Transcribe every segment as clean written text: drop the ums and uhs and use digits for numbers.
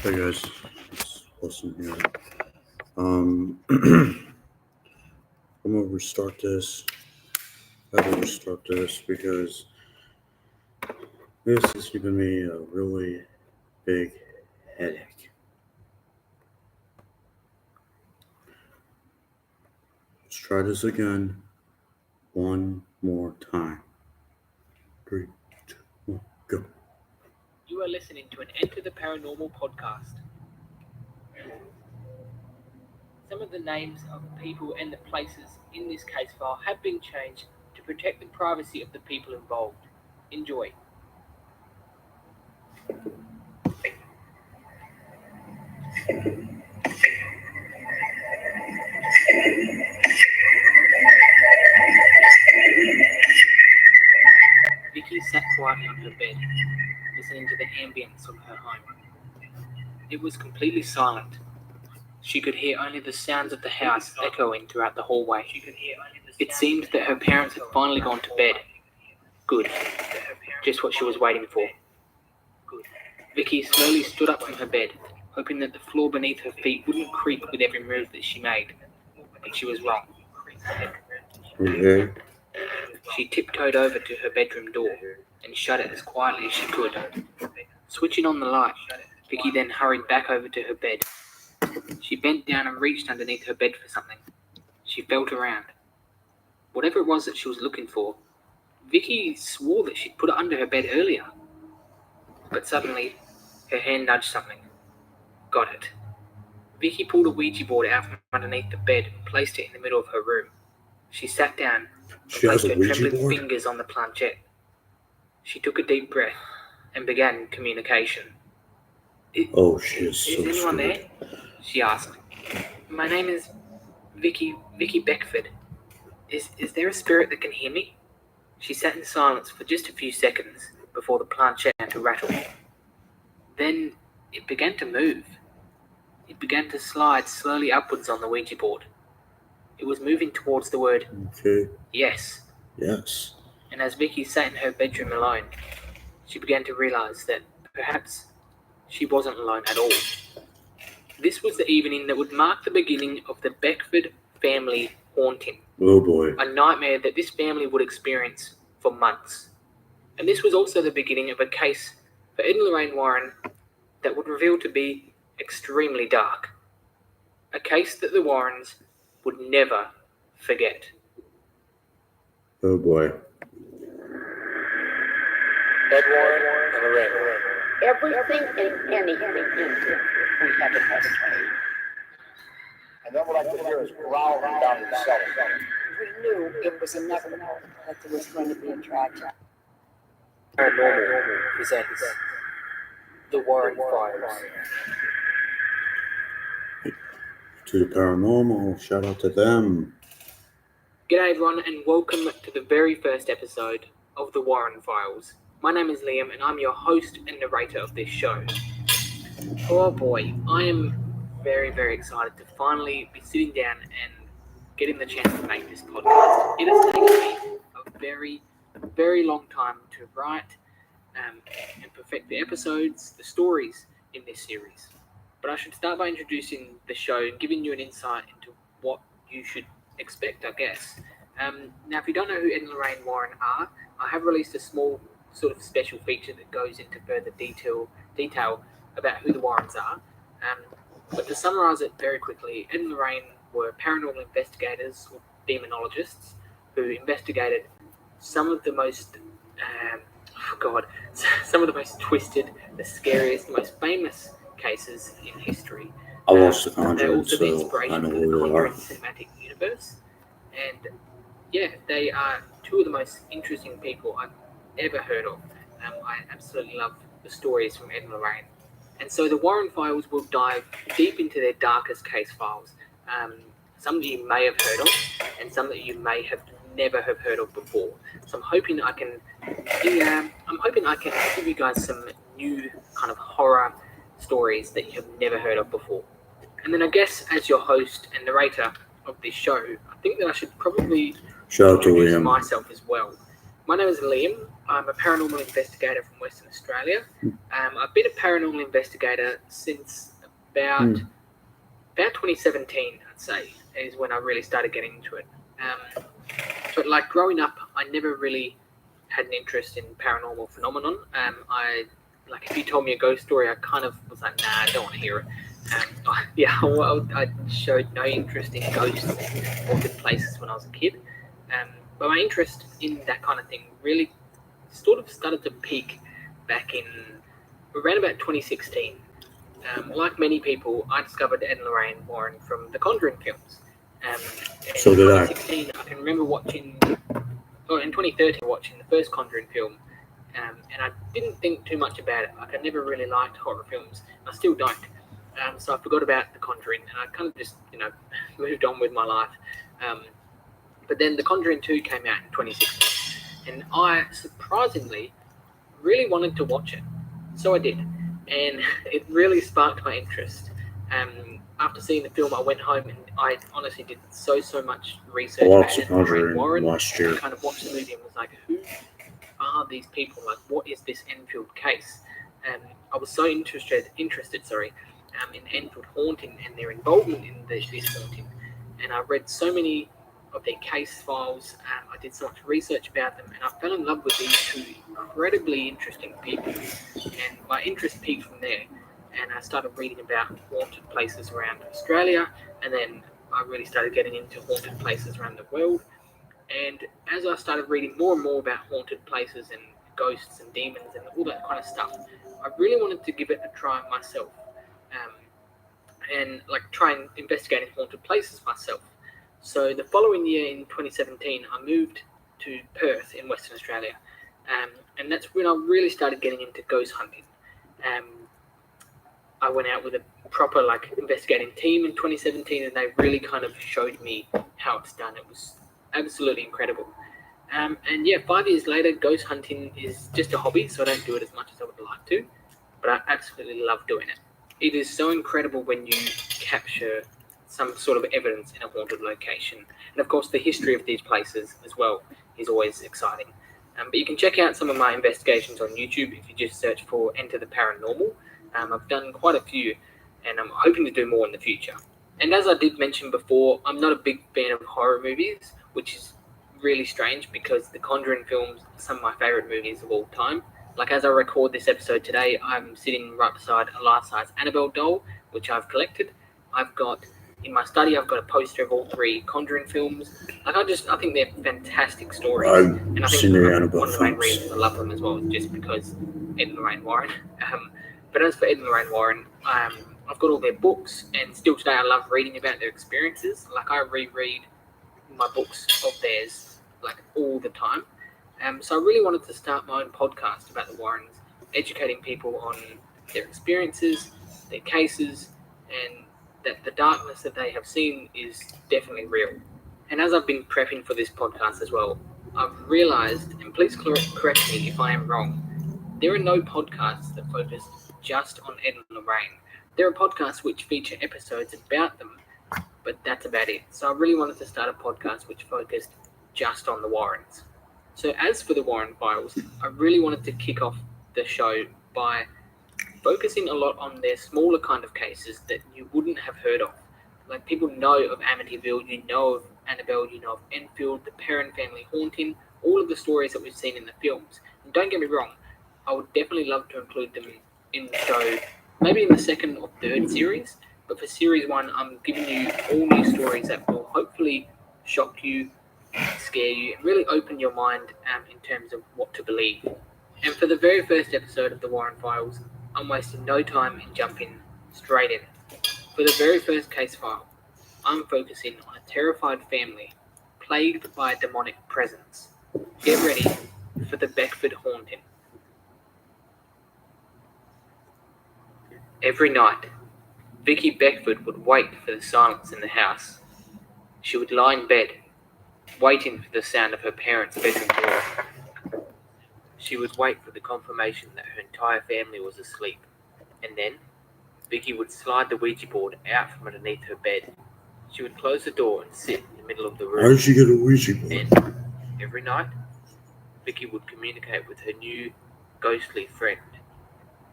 Hey guys, it's Wilson here. I'm gonna restart this. I had to restart this because this is giving me a really big headache. Let's try this again. One more time. 3, 2, 1, go. You are listening to an Enter the Paranormal podcast. Some of the names of people and the places in this case file have been changed to protect the privacy of the people involved. Enjoy. Vicky sat quietly on her bed, listening to the ambience of her home. It was completely silent. She could hear only the sounds of the house echoing throughout the hallway. It seemed that her parents had finally gone to bed. Good. Just what she was waiting for. Vicky slowly stood up from her bed, hoping that the floor beneath her feet wouldn't creak with every move that she made. But she was wrong. Okay. She tiptoed over to her bedroom door and shut it as quietly as she could. Switching on the light, Vicky then hurried back over to her bed. She bent down and reached underneath her bed for something. She felt around. Whatever it was that she was looking for, Vicky swore that she'd put it under her bed earlier. But suddenly, her hand nudged something. Got it. Vicky pulled a Ouija board out from underneath the bed and placed it in the middle of her room. She sat down and She has placed a her Ouija trembling board? fingers on the planchette. She took a deep breath and began communication. Oh, she is so Is anyone scared. there? She asked. My name is Vicky Beckford. Is there a spirit that can hear me? She sat in silence for just a few seconds before the planchette began to rattle. Then it began to move. It began to slide slowly upwards on the Ouija board. It was moving towards the word Okay. yes. Yes. And as Vicky sat in her bedroom alone, she began to realize that perhaps she wasn't alone at all. This was the evening that would mark the beginning of the Beckford family haunting. Oh boy. A nightmare that this family would experience for months. And this was also the beginning of a case for Ed and Lorraine Warren that would reveal to be extremely dark. A case that the Warrens would never forget. Oh boy. Ed Warren and Lorraine Warren. Everything and anything we had to penetrate. And then what I could hear is growling down in the cellar. We knew it was inevitable that there was going to be a tragedy. Paranormal presents The Warren Files. To the paranormal, shout out to them. G'day everyone and welcome to the very first episode of The Warren Files. My name is Liam and I'm your host and narrator of this show. Oh boy, I am very, very excited to finally be sitting down and getting the chance to make this podcast. It has taken me a very, very long time to write and perfect the episodes, the stories in this series. But I should start by introducing the show and giving you an insight into what you should expect, I guess. Now, if you don't know who Ed and Lorraine Warren are, I have released a small sort of special feature that goes into further detail about who the Warrens are. But to summarise it very quickly, Ed and Lorraine were paranormal investigators or demonologists who investigated some of the most, some of the most twisted, the scariest, the most famous cases in history. I watched The They're Conjuring, also the so I inspiration know for who the they Conjuring are. cinematic universe. And yeah, they are two of the most interesting people I've ever heard of. I absolutely love the stories from Ed and Lorraine. And so the Warren Files will dive deep into their darkest case files. Some that you may have heard of, and some that you may have never have heard of before. So I'm hoping I can give you guys some new kind of horror stories that you have never heard of before. And then I guess as your host and narrator of this show, I think that I should probably Shout out to introduce Liam. myself as well. My name is Liam. I'm a paranormal investigator from Western Australia. I've been a paranormal investigator since about 2017, I'd say, is when I really started getting into it. But like growing up, I never really had an interest in paranormal phenomenon. If you told me a ghost story, I kind of was like, nah, I don't want to hear it. I showed no interest in ghosts and haunted places when I was a kid. But my interest in that kind of thing really sort of started to peak back in around about 2016. Like many people, I discovered Ed and Lorraine Warren from the Conjuring films. So did I. In 2016, I can remember in 2013, watching the first Conjuring film, and I didn't think too much about it. Like, I never really liked horror films, and I still don't. So I forgot about The Conjuring, and I kind of just, moved on with my life. But then The Conjuring 2 came out in 2016, and I surprisingly really wanted to watch it. So I did, and it really sparked my interest. After seeing the film, I went home and I honestly did so much research Watched about The Ed and Lorraine Conjuring Warren. last year. I kind of watched the movie and was like, who are these people? Like, what is this Enfield case? I was so interested, in Enfield haunting and their involvement in this haunting. And I read so many of their case files. I did so much research about them, and I fell in love with these two incredibly interesting people. And my interest peaked from there. And I started reading about haunted places around Australia, and then I really started getting into haunted places around the world. And as I started reading more and more about haunted places and ghosts and demons and all that kind of stuff, I really wanted to give it a try myself, and try and investigate haunted places myself. So the following year in 2017, I moved to Perth in Western Australia, and that's when I really started getting into ghost hunting. I went out with a proper investigating team in 2017, and they really kind of showed me how it's done. It was absolutely incredible. And 5 years later, ghost hunting is just a hobby, so I don't do it as much as I would like to, but I absolutely love doing it. It is so incredible when you capture some sort of evidence in a haunted location. And of course, the history of these places as well is always exciting. But you can check out some of my investigations on YouTube if you just search for Enter the Paranormal. I've done quite a few, and I'm hoping to do more in the future. And as I did mention before, I'm not a big fan of horror movies, which is really strange because the Conjuring films are some of my favourite movies of all time. As I record this episode today, I'm sitting right beside a life-size Annabelle doll, which I've collected. In my study, I've got a poster of all three Conjuring films. I think they're fantastic stories. And I think seen the Annabelle one of the main films. reasons I love them as well is just because Ed and Lorraine Warren. But as for Ed and Lorraine Warren, I've got all their books, and still today I love reading about their experiences. I reread my books of theirs all the time. So I really wanted to start my own podcast about the Warrens, educating people on their experiences, their cases, and that the darkness that they have seen is definitely real. And as I've been prepping for this podcast as well, I've realised, and please correct me if I am wrong, there are no podcasts that focus just on Ed and Lorraine. There are podcasts which feature episodes about them, but that's about it. So I really wanted to start a podcast which focused just on the Warrens. So as for the Warren Files, I really wanted to kick off the show by focusing a lot on their smaller kind of cases that you wouldn't have heard of. People know of Amityville, you know of Annabelle, you know of Enfield, the Perrin family haunting, all of the stories that we've seen in the films. And don't get me wrong, I would definitely love to include them in the show, maybe in the second or third series, but for series 1, I'm giving you all new stories that will hopefully shock you, scare you, and really open your mind in terms of what to believe. And for the very first episode of the Warren Files, I'm wasting no time in jumping straight in. For the very first case file, I'm focusing on a terrified family plagued by a demonic presence. Get ready for the Beckford haunting. Every night, Vicky Beckford would wait for the silence in the house. She would lie in bed, waiting for the sound of her parents' bedroom door. She would wait for the confirmation that her entire family was asleep, and then Vicky would slide the Ouija board out from underneath her bed. She would close the door and sit in the middle of the room. How did she get a Ouija board? And every night, Vicky would communicate with her new ghostly friend.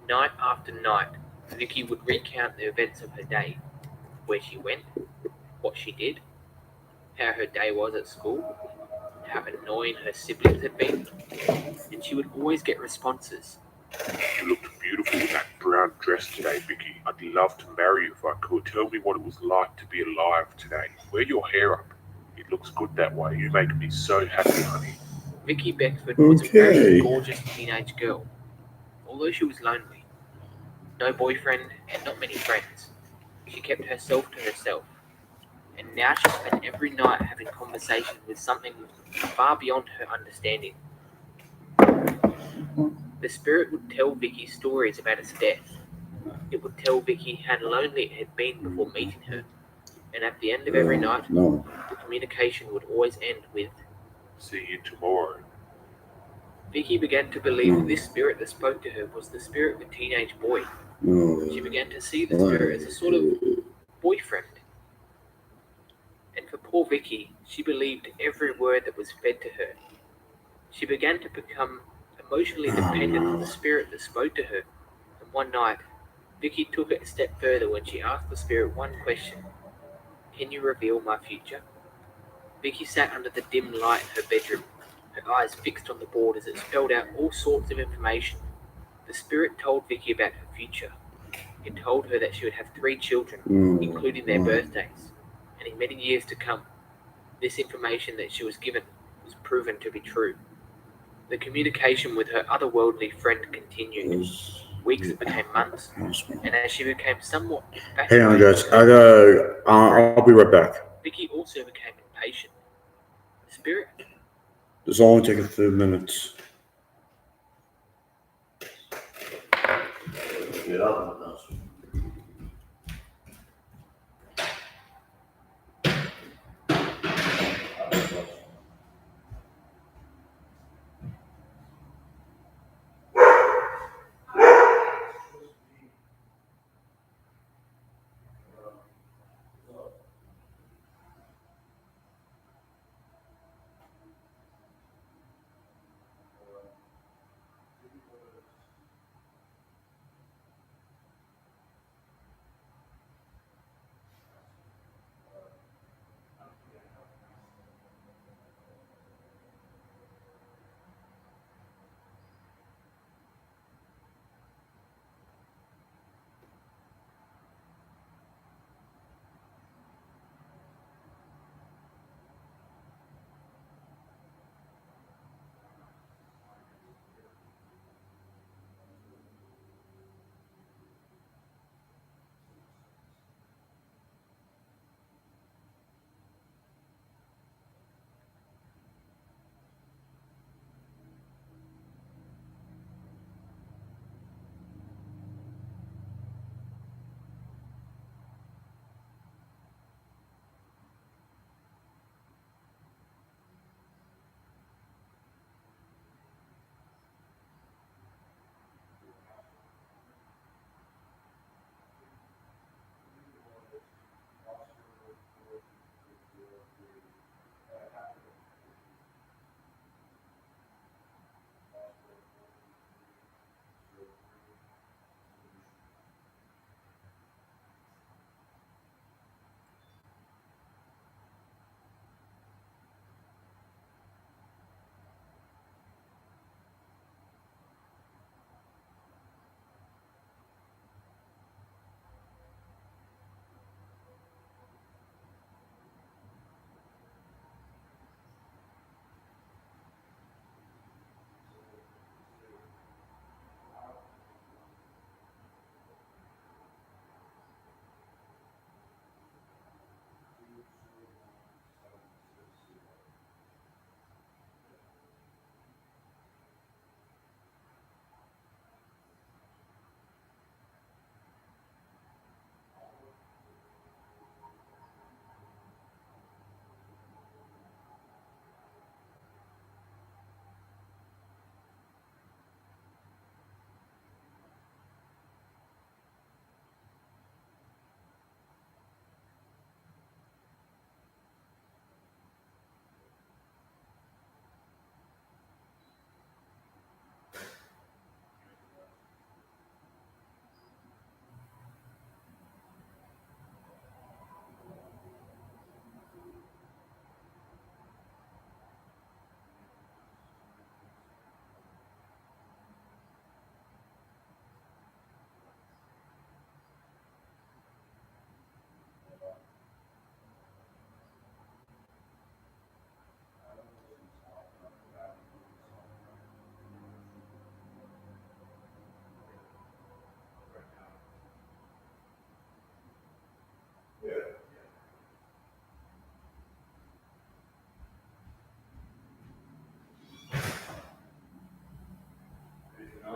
Night after night, Vicky would recount the events of her day, where she went, what she did, how her day was at school, how annoying her siblings had been, and she would always get responses. You looked beautiful in that brown dress today, Vicky. I'd love to marry you if I could. Tell me what it was like to be alive today. Wear your hair up. It looks good that way. You make me so happy, honey. Vicky Beckford was a very Okay. gorgeous teenage girl. Although she was lonely, no boyfriend, and not many friends, she kept herself to herself. And now she spent every night having conversations with something far beyond her understanding. The spirit would tell Vicky stories about its death. It would tell Vicky how lonely it had been before meeting her. And at the end of every night, No. the communication would always end with, See you tomorrow. Vicky began to believe that this spirit that spoke to her was the spirit of a teenage boy. No. She began to see the spirit as a sort of boyfriend. And for poor Vicky, she believed every word that was fed to her. She began to become emotionally dependent on the spirit that spoke to her. And one night, Vicky took it a step further when she asked the spirit one question: "Can you reveal my future?" Vicky sat under the dim light in her bedroom, her eyes fixed on the board as it spelled out all sorts of information. The spirit told Vicky about her future. It told her that she would have 3 children, including their birthdays, and in many years to come, this information that she was given was proven to be true. The communication with her otherworldly friend continued. Weeks became months, and as she became somewhat Hang on, infatuated guys. with her, I'll be right back. Vicky also became impatient. The spirit This will only take a few minutes. Get out of this.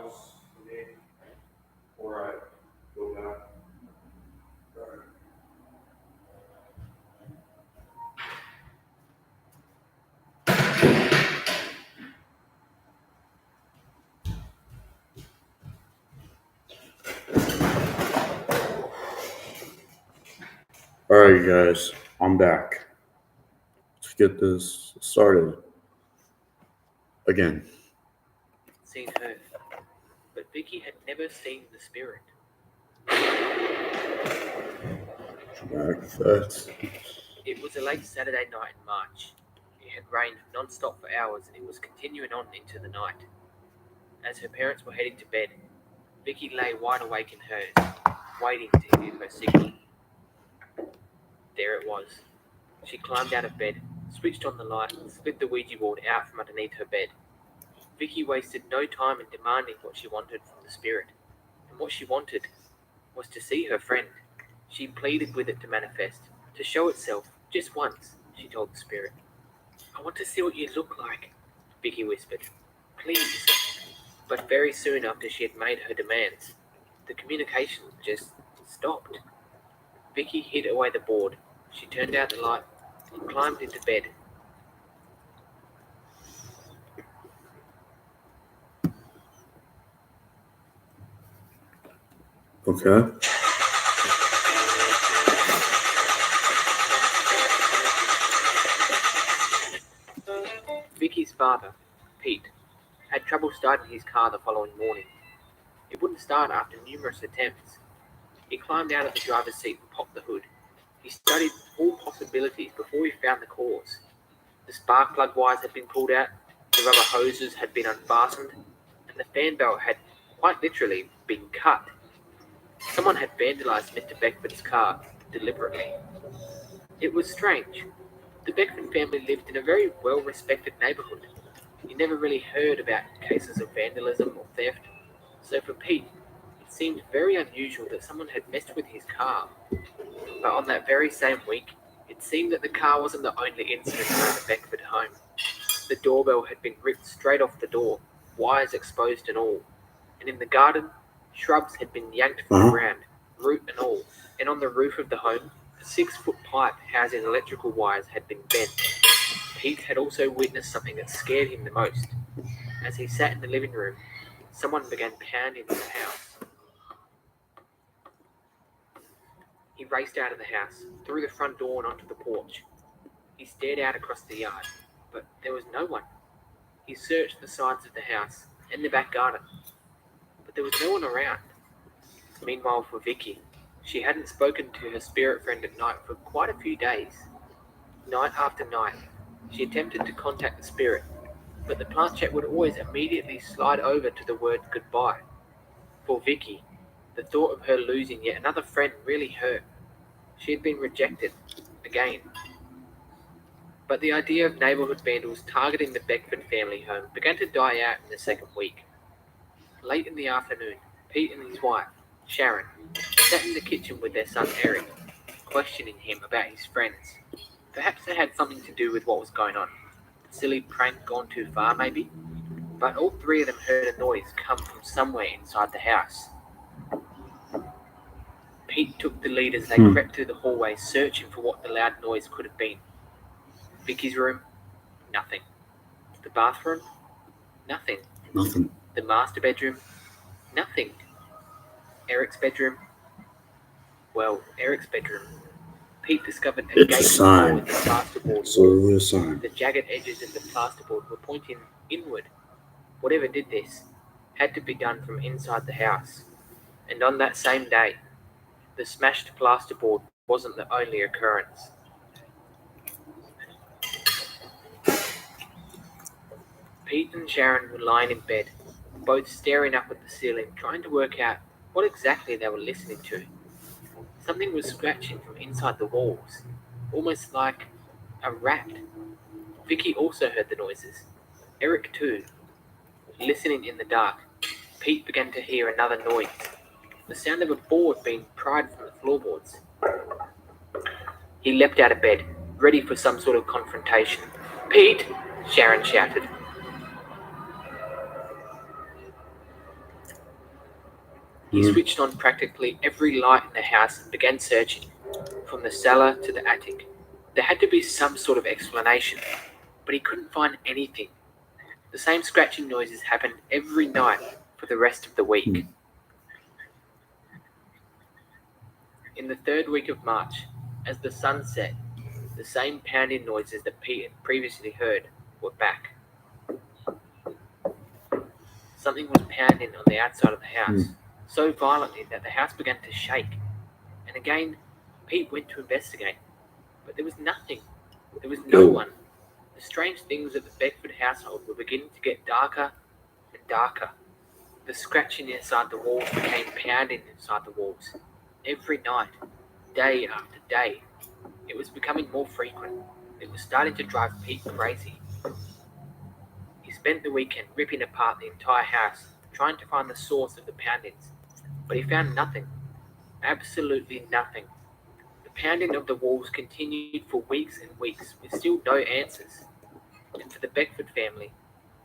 else you need before I go back? Alright, you guys, I'm back. Let's get this started again. Seen her, but Vicky had never seen the spirit. That's It was a late Saturday night in March. It had rained non-stop for hours and it was continuing on into the night. As her parents were heading to bed, Vicky lay wide awake in hers, waiting to hear her signal. There it was. She climbed out of bed, switched on the light, and slid the Ouija board out from underneath her bed. Vicky wasted no time in demanding what she wanted from the spirit, and what she wanted was to see her friend. She pleaded with it to manifest, to show itself, just once, she told the spirit. "I want to see what you look like," Vicky whispered. "Please." But very soon after she had made her demands, the communication just stopped. Vicky hid away the board. She turned out the light and climbed into bed. okay. Vicky's father, Pete, had trouble starting his car the following morning. It wouldn't start after numerous attempts. He climbed out of the driver's seat and popped the hood. He studied all possibilities before he found the cause. The spark plug wires had been pulled out, the rubber hoses had been unfastened, and the fan belt had, quite literally, been cut. Someone had vandalized Mr. Beckford's car deliberately. It was strange. The Beckford family lived in a very well-respected neighbourhood. You never really heard about cases of vandalism or theft, so for Pete, it seemed very unusual that someone had messed with his car. But on that very same week, it seemed that the car wasn't the only incident at the Beckford home. The doorbell had been ripped straight off the door, wires exposed and all. And in the garden, shrubs had been yanked from the ground, root and all. And on the roof of the home, a 6-foot pipe housing electrical wires had been bent. Pete had also witnessed something that scared him the most. As he sat in the living room, someone began pounding on the house. He raced out of the house, through the front door and onto the porch. He stared out across the yard, but there was no one. He searched the sides of the house and the back garden, but there was no one around. Meanwhile, for Vicky, she hadn't spoken to her spirit friend at night for quite a few days. Night after night, she attempted to contact the spirit, but the planchette would always immediately slide over to the word goodbye. For Vicky, the thought of her losing yet another friend really hurt. She had been rejected, again. But the idea of neighbourhood vandals targeting the Beckford family home began to die out in the second week. Late in the afternoon, Pete and his wife, Sharon, sat in the kitchen with their son Eric, questioning him about his friends. Perhaps they had something to do with what was going on. A silly prank gone too far, maybe? But all three of them heard a noise come from somewhere inside the house. Pete took the lead as they crept through the hallway, searching for what the loud noise could have been. Vicky's room? Nothing. The bathroom? Nothing. Nothing. The master bedroom? Nothing. Eric's bedroom? Well, Eric's bedroom. Pete discovered a It's a gaping sign. hole in the plasterboard It's wall. literally a sign. The jagged edges of the plasterboard were pointing inward. Whatever did this had to be done from inside the house. And on that same day, the smashed plasterboard wasn't the only occurrence. Pete and Sharon were lying in bed, both staring up at the ceiling, trying to work out what exactly they were listening to. Something was scratching from inside the walls, almost like a rat. Vicky also heard the noises. Eric too. Listening in the dark, Pete began to hear another noise. The sound of a board being pried from the floorboards. He leapt out of bed, ready for some sort of confrontation. "Pete!" Sharon shouted. He switched on practically every light in the house and began searching, from the cellar to the attic. There had to be some sort of explanation, but he couldn't find anything. The same scratching noises happened every night for the rest of the week. In the third week of March, as the sun set, the same pounding noises that Pete had previously heard were back. Something was pounding on the outside of the house, so violently that the house began to shake. And again, Pete went to investigate, but there was nothing. There was no one. The strange things at the Beckford household were beginning to get darker and darker. The scratching inside the walls became pounding inside the walls. Every night, day after day, it was becoming more frequent. It was starting to drive Pete crazy. He spent the weekend ripping apart the entire house, trying to find the source of the poundings, but he found nothing. Absolutely nothing. The pounding of the walls continued for weeks and weeks, with still no answers. And for the Beckford family,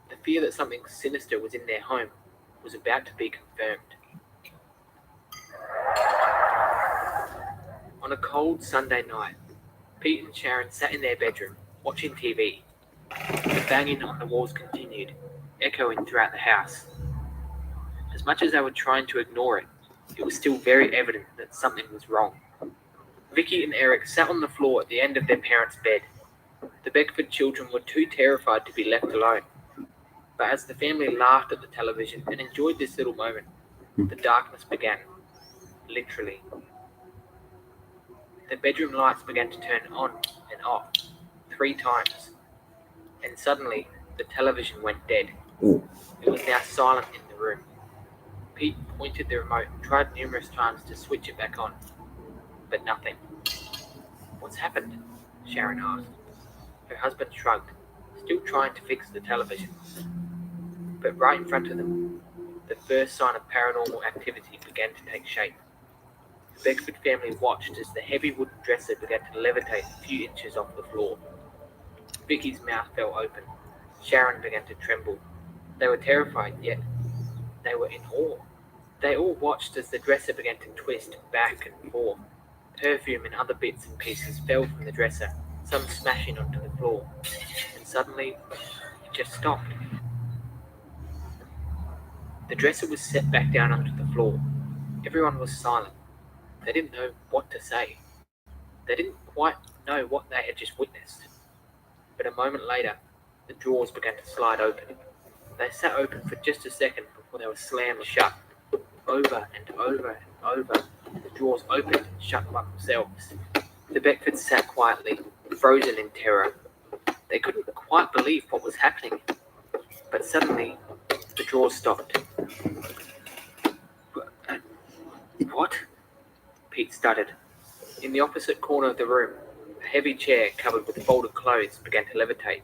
the fear that something sinister was in their home was about to be confirmed. On a cold Sunday night, Pete and Sharon sat in their bedroom, watching TV. The banging on the walls continued, echoing throughout the house. As much as they were trying to ignore it, it was still very evident that something was wrong. Vicky and Eric sat on the floor at the end of their parents' bed. The Beckford children were too terrified to be left alone. But as the family laughed at the television and enjoyed this little moment, the darkness began. Literally. The bedroom lights began to turn on and off 3 times. And suddenly, the television went dead. It was now silent in the room. Pete pointed the remote and tried numerous times to switch it back on, but nothing. "What's happened?" Sharon asked. Her husband shrugged, still trying to fix the television. But right in front of them, the first sign of paranormal activity began to take shape. The Beckford family watched as the heavy wooden dresser began to levitate a few inches off the floor. Vicky's mouth fell open. Sharon began to tremble. They were terrified, yet they were in awe. They all watched as the dresser began to twist back and forth. Perfume and other bits and pieces fell from the dresser, some smashing onto the floor. And suddenly, it just stopped. The dresser was set back down onto the floor. Everyone was silent. They didn't know what to say. They didn't quite know what they had just witnessed. But a moment later, the drawers began to slide open. They sat open for just a second before they were slammed shut. Over and over and over, the drawers opened and shut by themselves. The Beckfords sat quietly, frozen in terror. They couldn't quite believe what was happening. But suddenly, the drawers stopped. "What?" Pete stuttered. In the opposite corner of the room, a heavy chair covered with folded clothes began to levitate.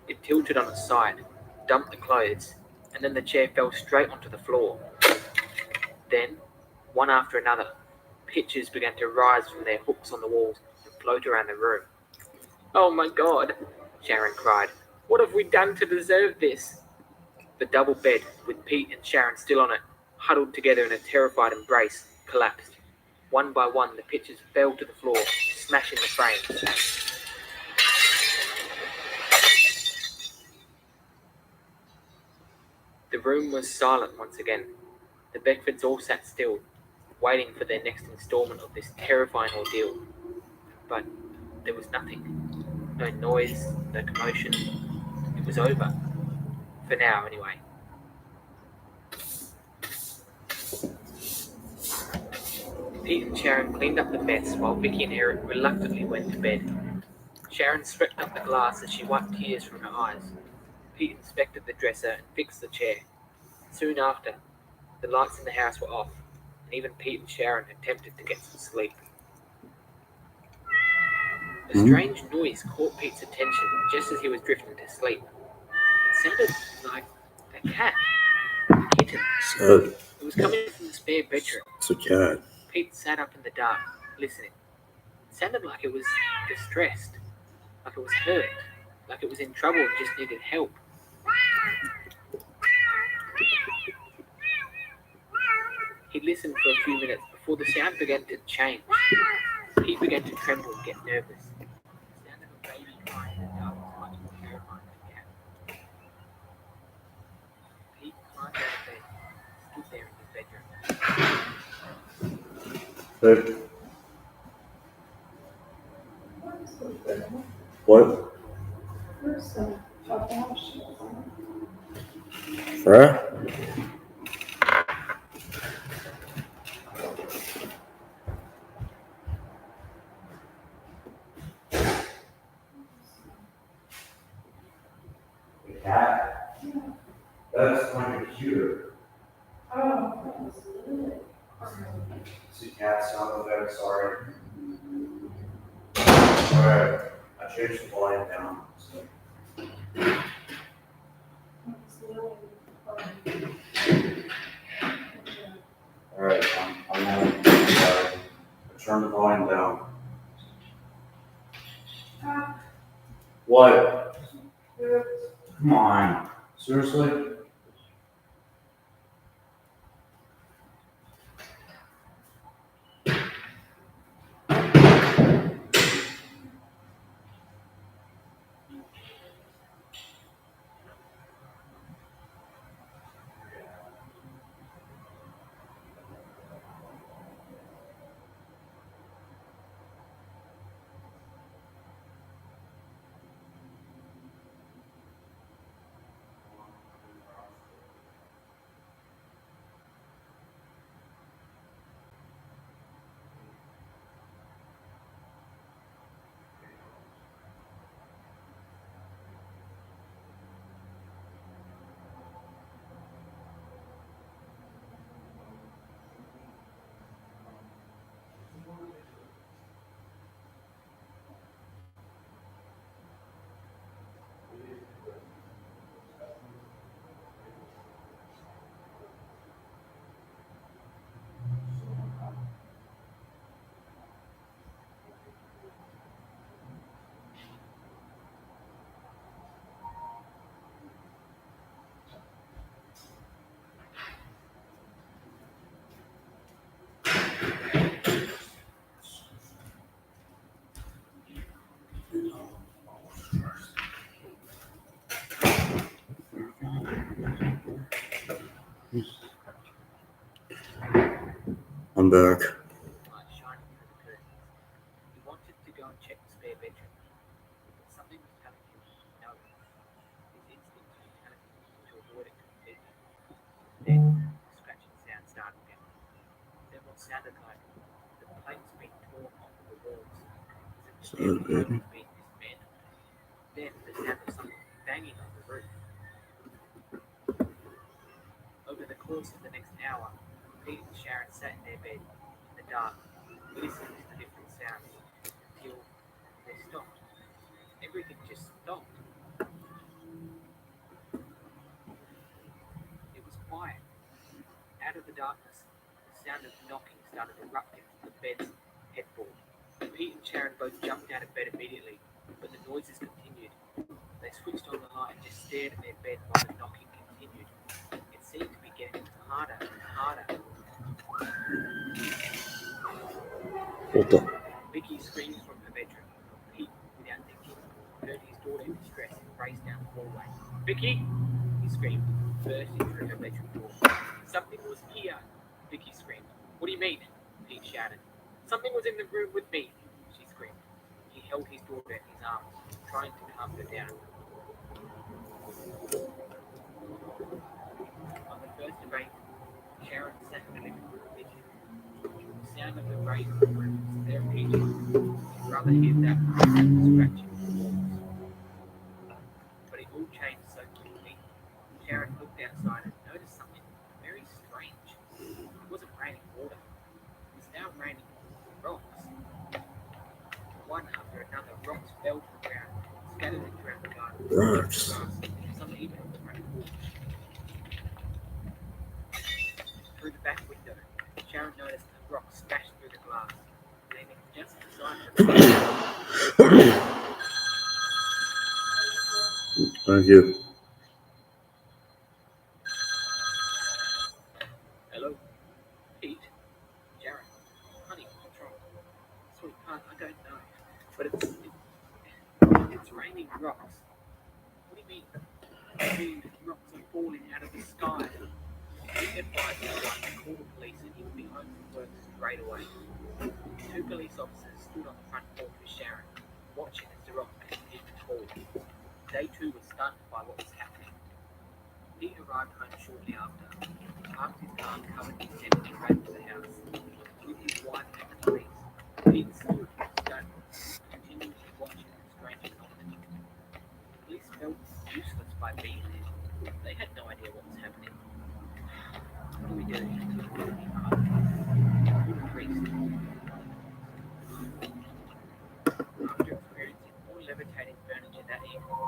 It tilted on its side, dumped the clothes, and then the chair fell straight onto the floor. Then, one after another, pictures began to rise from their hooks on the walls and float around the room. "Oh my God!" Sharon cried. "What have we done to deserve this?" The double bed, with Pete and Sharon still on it, huddled together in a terrified embrace, collapsed. One by one, the pictures fell to the floor, smashing the frames. The room was silent once again. The Beckfords all sat still, waiting for their next installment of this terrifying ordeal. But there was nothing. No noise, no commotion. It was over. For now, anyway. Pete and Sharon cleaned up the mess while Vicky and Eric reluctantly went to bed. Sharon swept up the glass as she wiped tears from her eyes. Pete inspected the dresser and fixed the chair. Soon after, the lights in the house were off, and even Pete and Sharon attempted to get some sleep. A strange noise caught Pete's attention just as he was drifting to sleep. It sounded like a cat. A kitten. It was coming from the spare bedroom. It's a cat. Pete sat up in the dark, listening. It sounded like it was distressed, like it was hurt, like it was in trouble and just needed help. He He listened for a few minutes before the sound began to change. Pete began to tremble and get nervous. The sound of a baby crying in the dark was much more terrifying than a cat. Pete climbed out of bed, stood there in his bedroom. What? Freya? The cat? That's my computer. See cat sound effect, sorry. Alright, I changed the volume down. So. Alright, I'm on. I turned the volume down. What? Come on. Seriously? I'm back. Light shining through the curtains. He wanted to go and check the spare bedroom, but something was telling him no. His instinct was telling him to avoid it completely. Then the scratching sound started again. Then what sounded like the plates being torn off the walls, as if the bedroom was being dismantled. Then the sound of something banging on the roof. Over the course of the next hour, Pete and Sharon sat in their bed in the dark, listening to the different sounds until they stopped. Everything just stopped. It was quiet. Out of the darkness, the sound of knocking started erupting from the bed's headboard. Pete and Sharon both jumped out of bed immediately, but the noises continued. They switched on the light and just stared at their bed while the knocking continued. It seemed to be getting harder and harder. What the? Vicky screamed from her bedroom. Pete, without thinking, heard his daughter in distress and raced down the hallway. Vicky! He screamed, bursting through her bedroom door. Something was here! Vicky screamed. What do you mean? Pete shouted. Something was in the room with me, she screamed. He held his daughter in his arms, trying to calm her down. On the 1st of April, Sharon sat in the living room knitting. The sound of the rain on the roof was therapeutic. His brother heard that scratching on the walls. But it all changed so quickly. Sharon looked outside and noticed something very strange. It wasn't raining water. It was now raining rocks. One after another, rocks fell to the ground, scattered throughout the garden. Rocks. Some even on the front porch. Through the back window, Sharon noticed a rock smashed through the glass, landing just beside her. Thank you. Hello? Pete? Rocks? What do you mean? I mean, rocks are falling out of the sky. Pete advised everyone to call the police and he would be home from work straight away. Two police officers stood on the front porch with Sharon, watching as the rock continued to fall. They too were stunned by what was happening. Pete arrived home shortly after, parked his car covered in cement and ran to the house. With his wife and the police, Pete stood stunned, continuously watching the strange phenomenon. The police felt useless by being there. They had no idea what was happening. What do we do? Call the priest. After experiencing more levitating furniture that evening,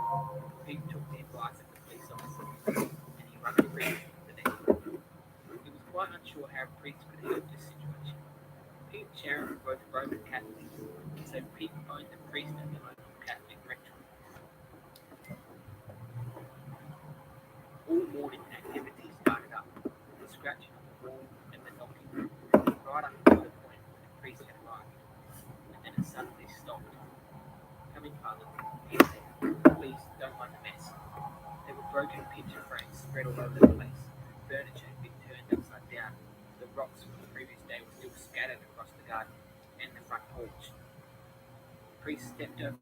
Pete took the advice of the police officer and he rang the priest the next morning. He was quite unsure how a priest could help this situation. Pete and Sharon were both Roman Catholics, so Pete phoned the priest at the local Catholic rectory. All morning activity started up, the scratching on the wall and the knocking, right up to the point where the priest had arrived, and then it suddenly stopped. Come in, Father, he said. Please, don't mind the mess. There were broken picture frames spread all over the place. Furniture had been turned upside down. The rocks from the previous day were still scattered across the garden and the front porch. The priest stepped over.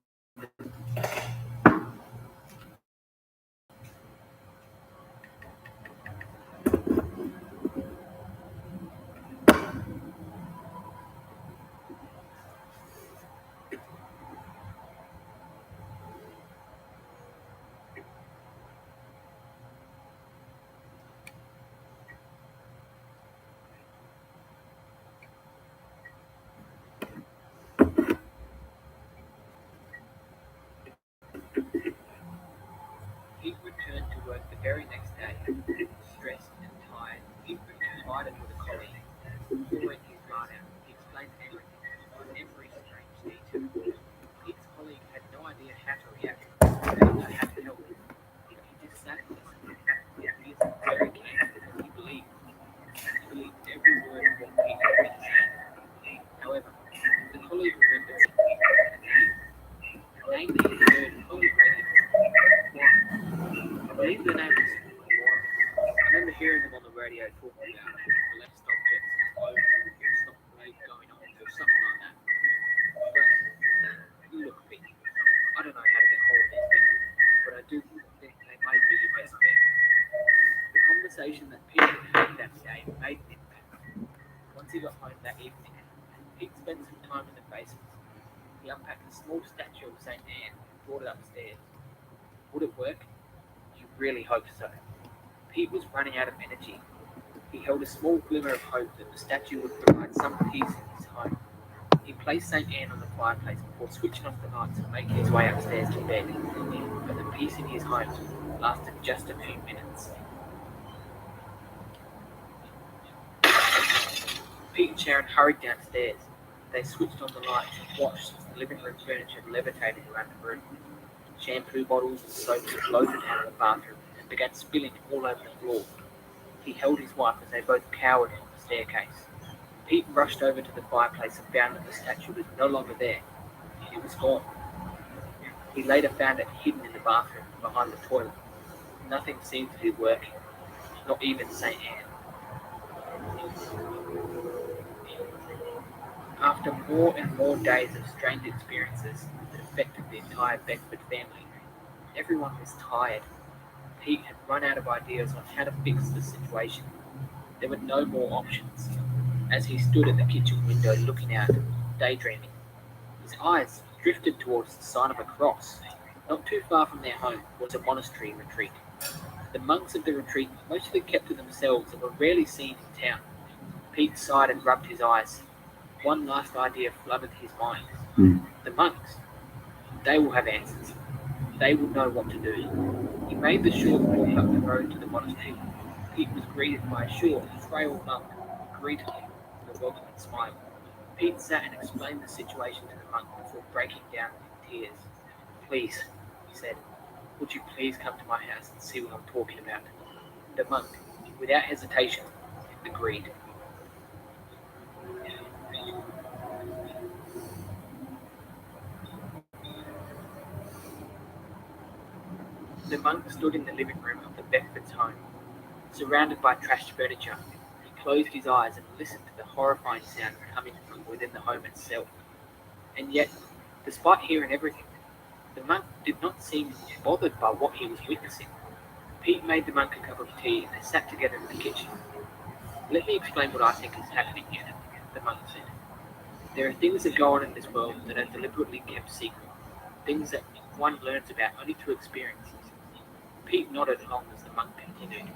Pete returned to work the very next day, stressed and tired. Pete confided with a colleague, pouring his heart out. He explained everything, every strange detail. Pete's colleague had no idea how to react. He didn't know how to help. He just sat and listened. He listened very carefully because he believed every word of what Pete had been saying. However, the colleague remembered a name that he heard on the radio. I believe the name was Warren. I remember hearing them on the radio talking about molest objects and clothes or stop rape going on or something like that. But look, Pete, I don't know how to get hold of these people, but I do think they may be your best bet. The conversation that Pete had had that day made an impact. Once he got home that evening, Pete spent some time in the basement. He unpacked a small statue of St. Anne and brought it upstairs. Would it work? He really hoped so. Pete was running out of energy. He held a small glimmer of hope that the statue would provide some peace in his home. He placed St. Anne on the fireplace before switching off the lights and making his way upstairs to bed. But the peace in his home lasted just a few minutes. Pete and Sharon hurried downstairs. They switched on the lights and watched as the living room furniture levitated around the room. Shampoo bottles and soaps floated out of the bathroom and began spilling all over the floor. He held his wife as they both cowered on the staircase. Pete rushed over to the fireplace and found that the statue was no longer there. It was gone. He later found it hidden in the bathroom behind the toilet. Nothing seemed to be working, not even St. Anne. After more and more days of strange experiences that affected the entire Beckford family, everyone was tired. Pete had run out of ideas on how to fix the situation. There were no more options. As he stood at the kitchen window looking out, daydreaming, his eyes drifted towards the sign of a cross. Not too far from their home was a monastery retreat. The monks of the retreat mostly kept to themselves and were rarely seen in town. Pete sighed and rubbed his eyes. One last idea flooded his mind. The monks. They will have answers. They will know what to do. He made the short walk up the road to the monastery. Pete was greeted by a short, frail monk who greeted him with a welcoming smile. Pete sat and explained the situation to the monk before breaking down in tears. Please, he said, would you please come to my house and see what I'm talking about? The monk, without hesitation, agreed. The monk stood in the living room of the Beckford's home, surrounded by trashed furniture. He closed his eyes and listened to the horrifying sounds coming from within the home itself. And yet, despite hearing everything, the monk did not seem bothered by what he was witnessing. Pete made the monk a cup of tea and they sat together in the kitchen. "Let me explain what I think is happening here," the monk said. "There are things that go on in this world that are deliberately kept secret, things that one learns about only through experiences." Pete nodded along as the monk continued.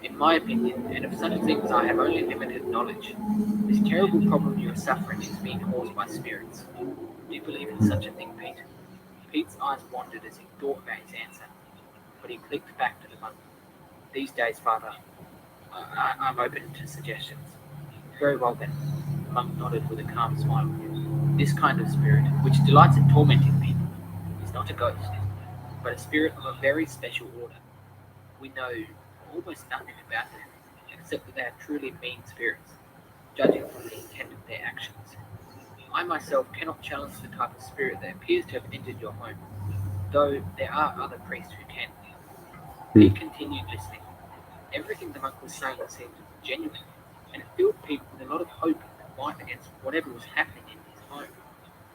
"In my opinion, and of such things I have only limited knowledge, this terrible problem you are suffering is being caused by spirits. Do you believe in such a thing, Pete?" Pete's eyes wandered as he thought about his answer, but he clicked back to the monk. "These days, Father, I'm open to suggestions." "Very well then," the monk nodded with a calm smile. "This kind of spirit, which delights in tormenting people, is not a ghost, but a spirit of a very special order. We know almost nothing about them, except that they are truly mean spirits, judging from the intent of their actions. I myself cannot challenge the type of spirit that appears to have entered your home, though there are other priests who can." He continued listening. Everything the monk was saying seemed genuine, and it filled people with a lot of hope in the fight against whatever was happening in his home.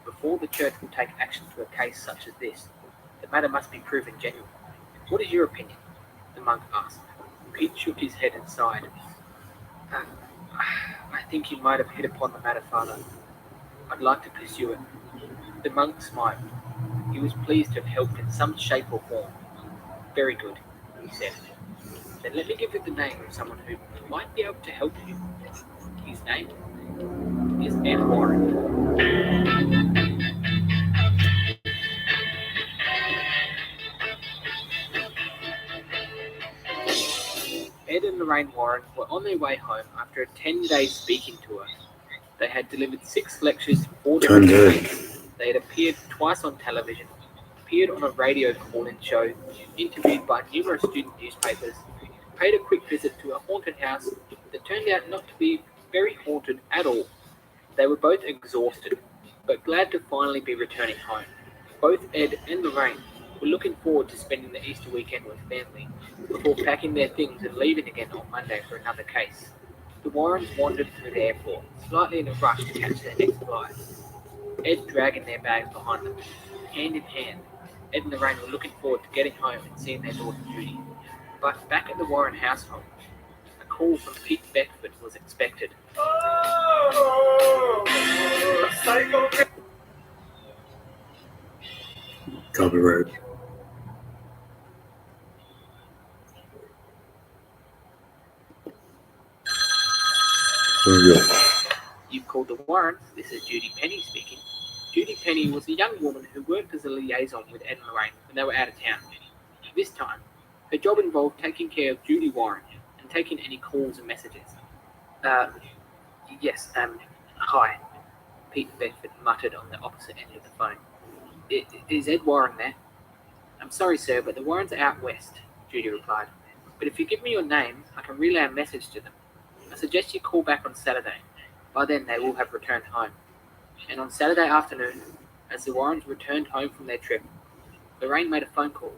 Before the church will take action to a case such as this, the matter must be proven genuine. "What is your opinion?" the monk asked. Pete shook his head and sighed. "I think you might have hit upon the matter, Father. I'd like to pursue it." The monk smiled. He was pleased to have helped in some shape or form. "Very good," he said. "Then let me give you the name of someone who might be able to help you. His name is Ed Warren." Ed and Lorraine Warren were on their way home after a 10-day speaking tour. They had delivered 6 lectures to 4 different states. They had appeared twice on television, appeared on a radio call-in show, interviewed by numerous student newspapers, paid a quick visit to a haunted house that turned out not to be very haunted at all. They were both exhausted, but glad to finally be returning home. Both Ed and Lorraine were looking forward to spending the Easter weekend with family, before packing their things and leaving again on Monday for another case. The Warrens wandered through the airport, slightly in a rush to catch their next flight. Ed dragging their bags behind them. Hand in hand, Ed and Lorraine were looking forward to getting home and seeing their daughter Judy. But back at the Warren household, a call from Pete Beckford was expected. Copyright. There we go. "You've called the Warrens. This is Judy Penny speaking." Judy Penny was a young woman who worked as a liaison with Ed and Lorraine when they were out of town. This time, her job involved taking care of Judy Warren and taking any calls and messages. Yes, hi," Pete Beckford muttered on the opposite end of the phone. "Is Ed Warren there?" "I'm sorry, sir, but the Warrens are out west," Judy replied. "But if you give me your name, I can relay a message to them. I suggest you call back on Saturday. By then they will have returned home." And on Saturday afternoon, as the Warrens returned home from their trip, Lorraine made a phone call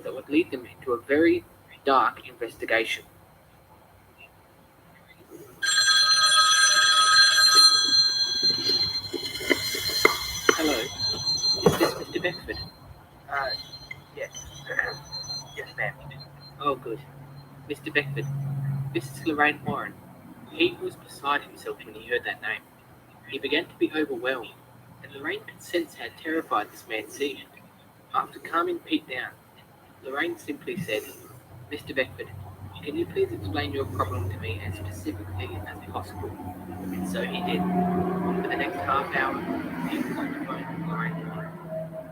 that would lead them into a very dark investigation. "Hello, is this Mr. Beckford?" Yes. Yes, ma'am. "Oh, good. Mr. Beckford, this is Lorraine Warren." Pete was beside himself when he heard that name. He began to be overwhelmed, and Lorraine could sense how terrified this man seemed. After calming Pete down, Lorraine simply said, "Mr. Beckford, can you please explain your problem to me as specifically as possible?" And so he did. For the next half hour, Pete was on the phone with Lorraine Warren,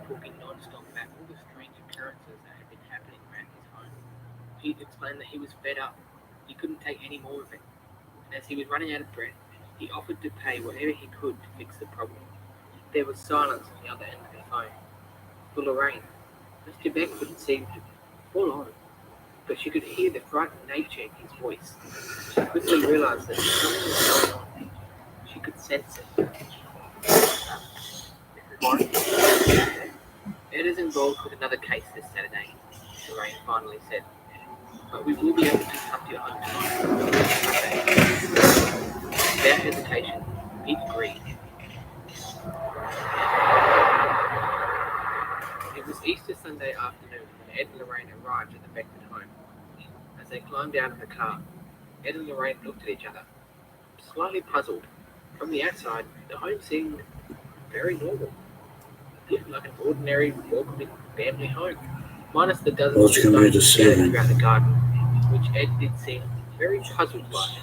talking non-stop about all the strange occurrences that had been happening around his home. Pete explained that he was fed up. He couldn't take any more of it. And as he was running out of breath, he offered to pay whatever he could to fix the problem. There was silence on the other end of the phone. For Lorraine, Mr. Beckford seemed full on, but she could hear the frightened nature in his voice. She quickly realized that something was going on. She could sense it. "Mrs. Warren?" Ed is involved with another case this Saturday, Lorraine finally said. But we will be able to come to your home tonight. Without hesitation, Pete agreed. It was Easter Sunday afternoon when Ed and Lorraine arrived at the Beckford home. As they climbed out of the car, Ed and Lorraine looked at each other, slightly puzzled. From the outside, the home seemed very normal. It looked like an ordinary, welcoming family home, minus the dozens Well, of it's gonna be stones scattered deceiving. throughout the garden, which Ed did seem very puzzled by.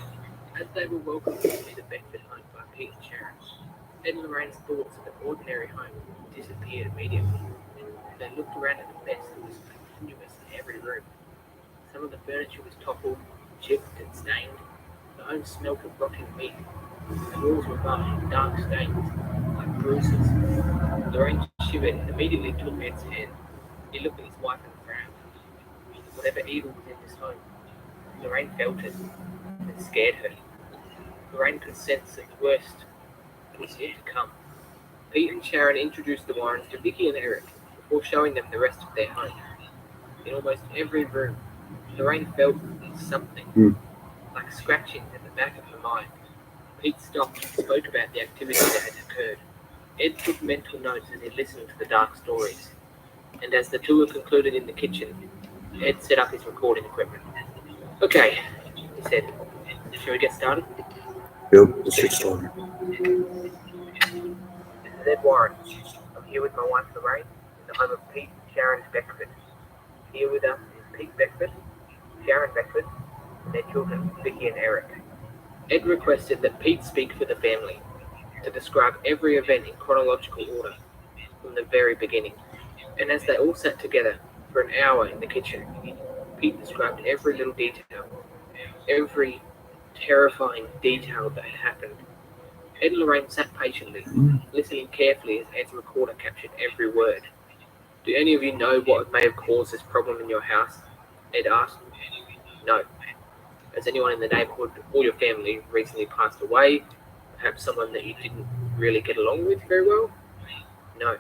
As they were welcomed to the Beckford home by Pete and Sharon, Ed and Lorraine's thoughts of an ordinary home disappeared immediately. They looked around at the mess that was continuous in every room. Some of the furniture was toppled, chipped, and stained. The home smelt of rotting meat. The walls were marked with dark stains, like bruises. Lorraine shivered and immediately took Ed's hand. He looked at his wife and frowned. Whatever evil was in this home, Lorraine felt it, and it scared her. Lorraine could sense that the worst was yet to come. Pete and Sharon introduced the Warrens to Vicky and Eric before showing them the rest of their home. In almost every room, Lorraine felt something, like scratchings at the back of her mind. Pete stopped and spoke about the activity that had occurred. Ed took mental notes as he listened to the dark stories. And as the tour concluded in the kitchen, Ed set up his recording equipment. Okay, he said. Shall we get started? Yep, let's get started. This is Ed Warren. I'm here with my wife Lorraine in the home of Pete and Sharon Beckford. Here with us is Pete Beckford, Sharon Beckford, and their children Vicky and Eric. Ed requested that Pete speak for the family, to describe every event in chronological order, from the very beginning. And as they all sat together for an hour in the kitchen, Pete described every little detail, every terrifying detail that had happened. Ed and Lorraine sat patiently, listening carefully as Ed's recorder captured every word. Do any of you know what may have caused this problem in your house? Ed asked. No. Has anyone in the neighborhood or your family recently passed away? Perhaps someone that you didn't really get along with very well? No.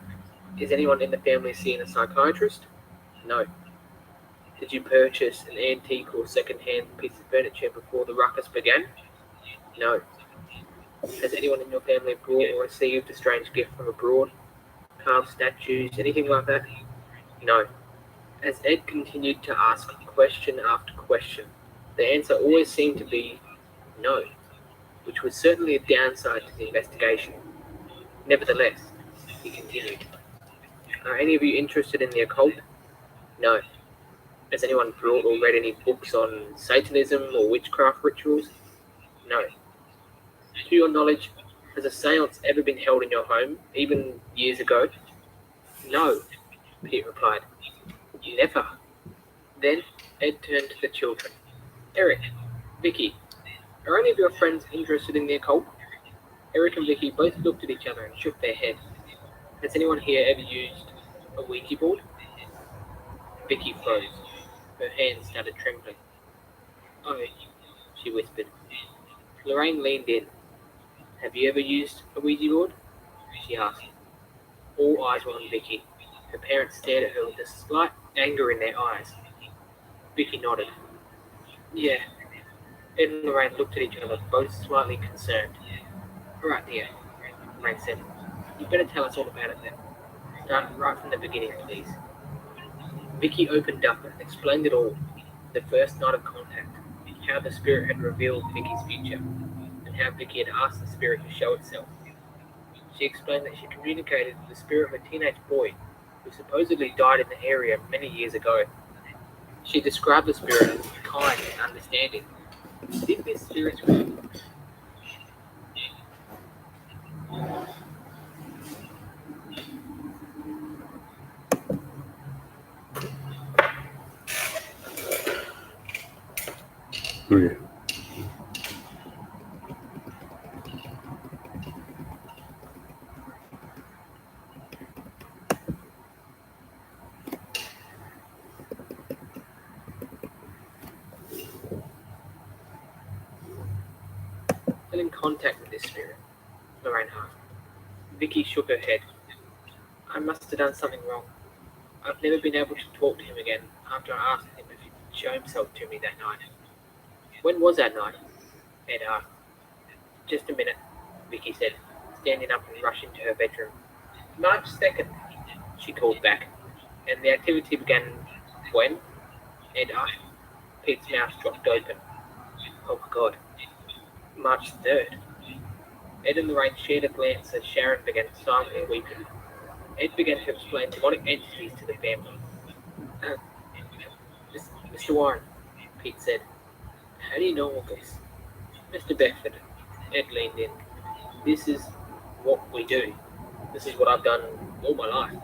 Is anyone in the family seeing a psychiatrist? No. Did you purchase an antique or second-hand piece of furniture before the ruckus began? No. Has anyone in your family brought or received a strange gift from abroad? Carved statues, anything like that? No. As Ed continued to ask question after question, the answer always seemed to be no, which was certainly a downside to the investigation. Nevertheless, he continued. Are any of you interested in the occult? No. Has anyone brought or read any books on Satanism or witchcraft rituals? No. To your knowledge, has a seance ever been held in your home, even years ago? No, Pete replied. Never. Then Ed turned to the children. Eric, Vicky, are any of your friends interested in the occult? Eric and Vicky both looked at each other and shook their heads. Has anyone here ever used a Ouija board? Vicky froze. Her hands started trembling. Oh, she whispered. Lorraine leaned in. Have you ever used a Ouija board? She asked. All eyes were on Vicky. Her parents stared at her with a slight anger in their eyes. Vicky nodded. Yeah. Ed and Lorraine looked at each other, both slightly concerned. All right, dear, Lorraine said. You better tell us all about it then. Start right from the beginning, please. Vicky opened up and explained it all. The first night of contact, how the spirit had revealed Vicky's future, and how Vicky had asked the spirit to show itself. She explained that she communicated with the spirit of a teenage boy who supposedly died in the area many years ago. She described the spirit as kind and understanding. Did this spirit Okay. still in contact with this spirit? Lorraine asked. Vicky shook her head. I must have done something wrong. I've never been able to talk to him again after I asked him if he'd show himself to me that night. When was that night? Ed asked. Just a minute, Vicky said, standing up and rushing to her bedroom. March 2nd, she called back. And the activity began when? Ed asked. Pete's mouth dropped open. Oh my God. March 3rd. Ed and Lorraine shared a glance as Sharon began silently weeping. Ed began to explain demonic entities to the family. Mr. Warren, Pete said, how do you know all this? Mr. Beckford, Ed leaned in. This is what we do. This is what I've done all my life.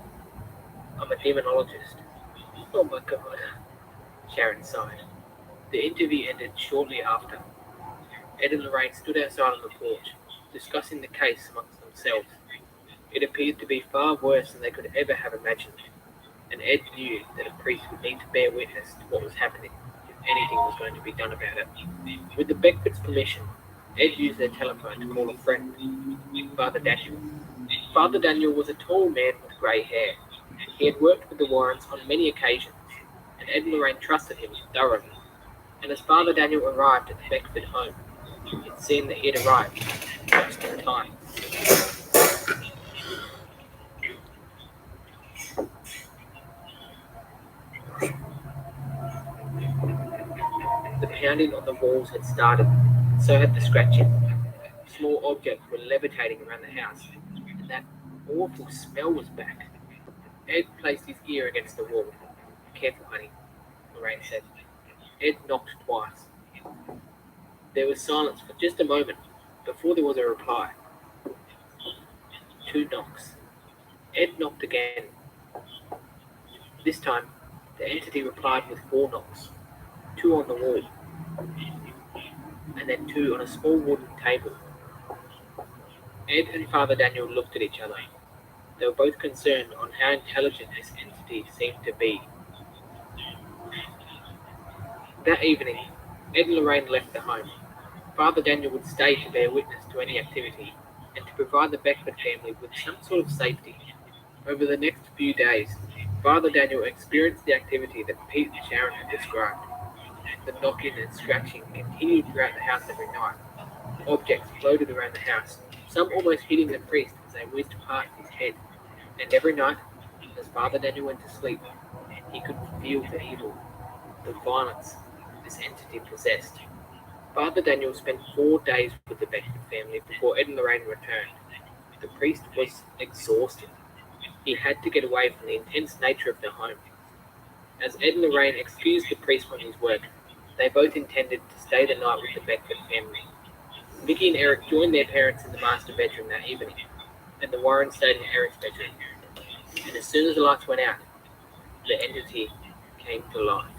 I'm a demonologist. Oh my God, Sharon sighed. The interview ended shortly after. Ed and Lorraine stood outside on the porch, discussing the case amongst themselves. It appeared to be far worse than they could ever have imagined, and Ed knew that a priest would need to bear witness to what was happening if anything was going to be done about it. With the Beckfords' permission, Ed used their telephone to call a friend, Father Daniel. Father Daniel was a tall man with grey hair. He had worked with the Warrens on many occasions, and Ed and Lorraine trusted him thoroughly. And as Father Daniel arrived at the Beckford home, it seemed that he had arrived just in time. The pounding on the walls had started, so had the scratching. Small objects were levitating around the house, and that awful smell was back. Ed placed his ear against the wall. Careful, honey, Lorraine said. Ed knocked twice. There was silence for just a moment before there was a reply. 2 knocks. Ed knocked again. This time, the entity replied with 4 knocks, 2 on the wall, and then 2 on a small wooden table. Ed and Father Daniel looked at each other. They were both concerned on how intelligent this entity seemed to be. That evening, Ed and Lorraine left the home. Father Daniel would stay to bear witness to any activity and to provide the Beckford family with some sort of safety. Over the next few days, Father Daniel experienced the activity that Pete and Sharon had described. The knocking and scratching continued throughout the house every night. Objects floated around the house, some almost hitting the priest as they whizzed past his head. And every night, as Father Daniel went to sleep, he could feel the evil, the violence this entity possessed. Father Daniel spent 4 days with the Beckford family before Ed and Lorraine returned. The priest was exhausted. He had to get away from the intense nature of the home. As Ed and Lorraine excused the priest from his work, they both intended to stay the night with the Beckford family. Vicky and Eric joined their parents in the master bedroom that evening, and the Warrens stayed in Eric's bedroom. And as soon as the lights went out, the entity came to life.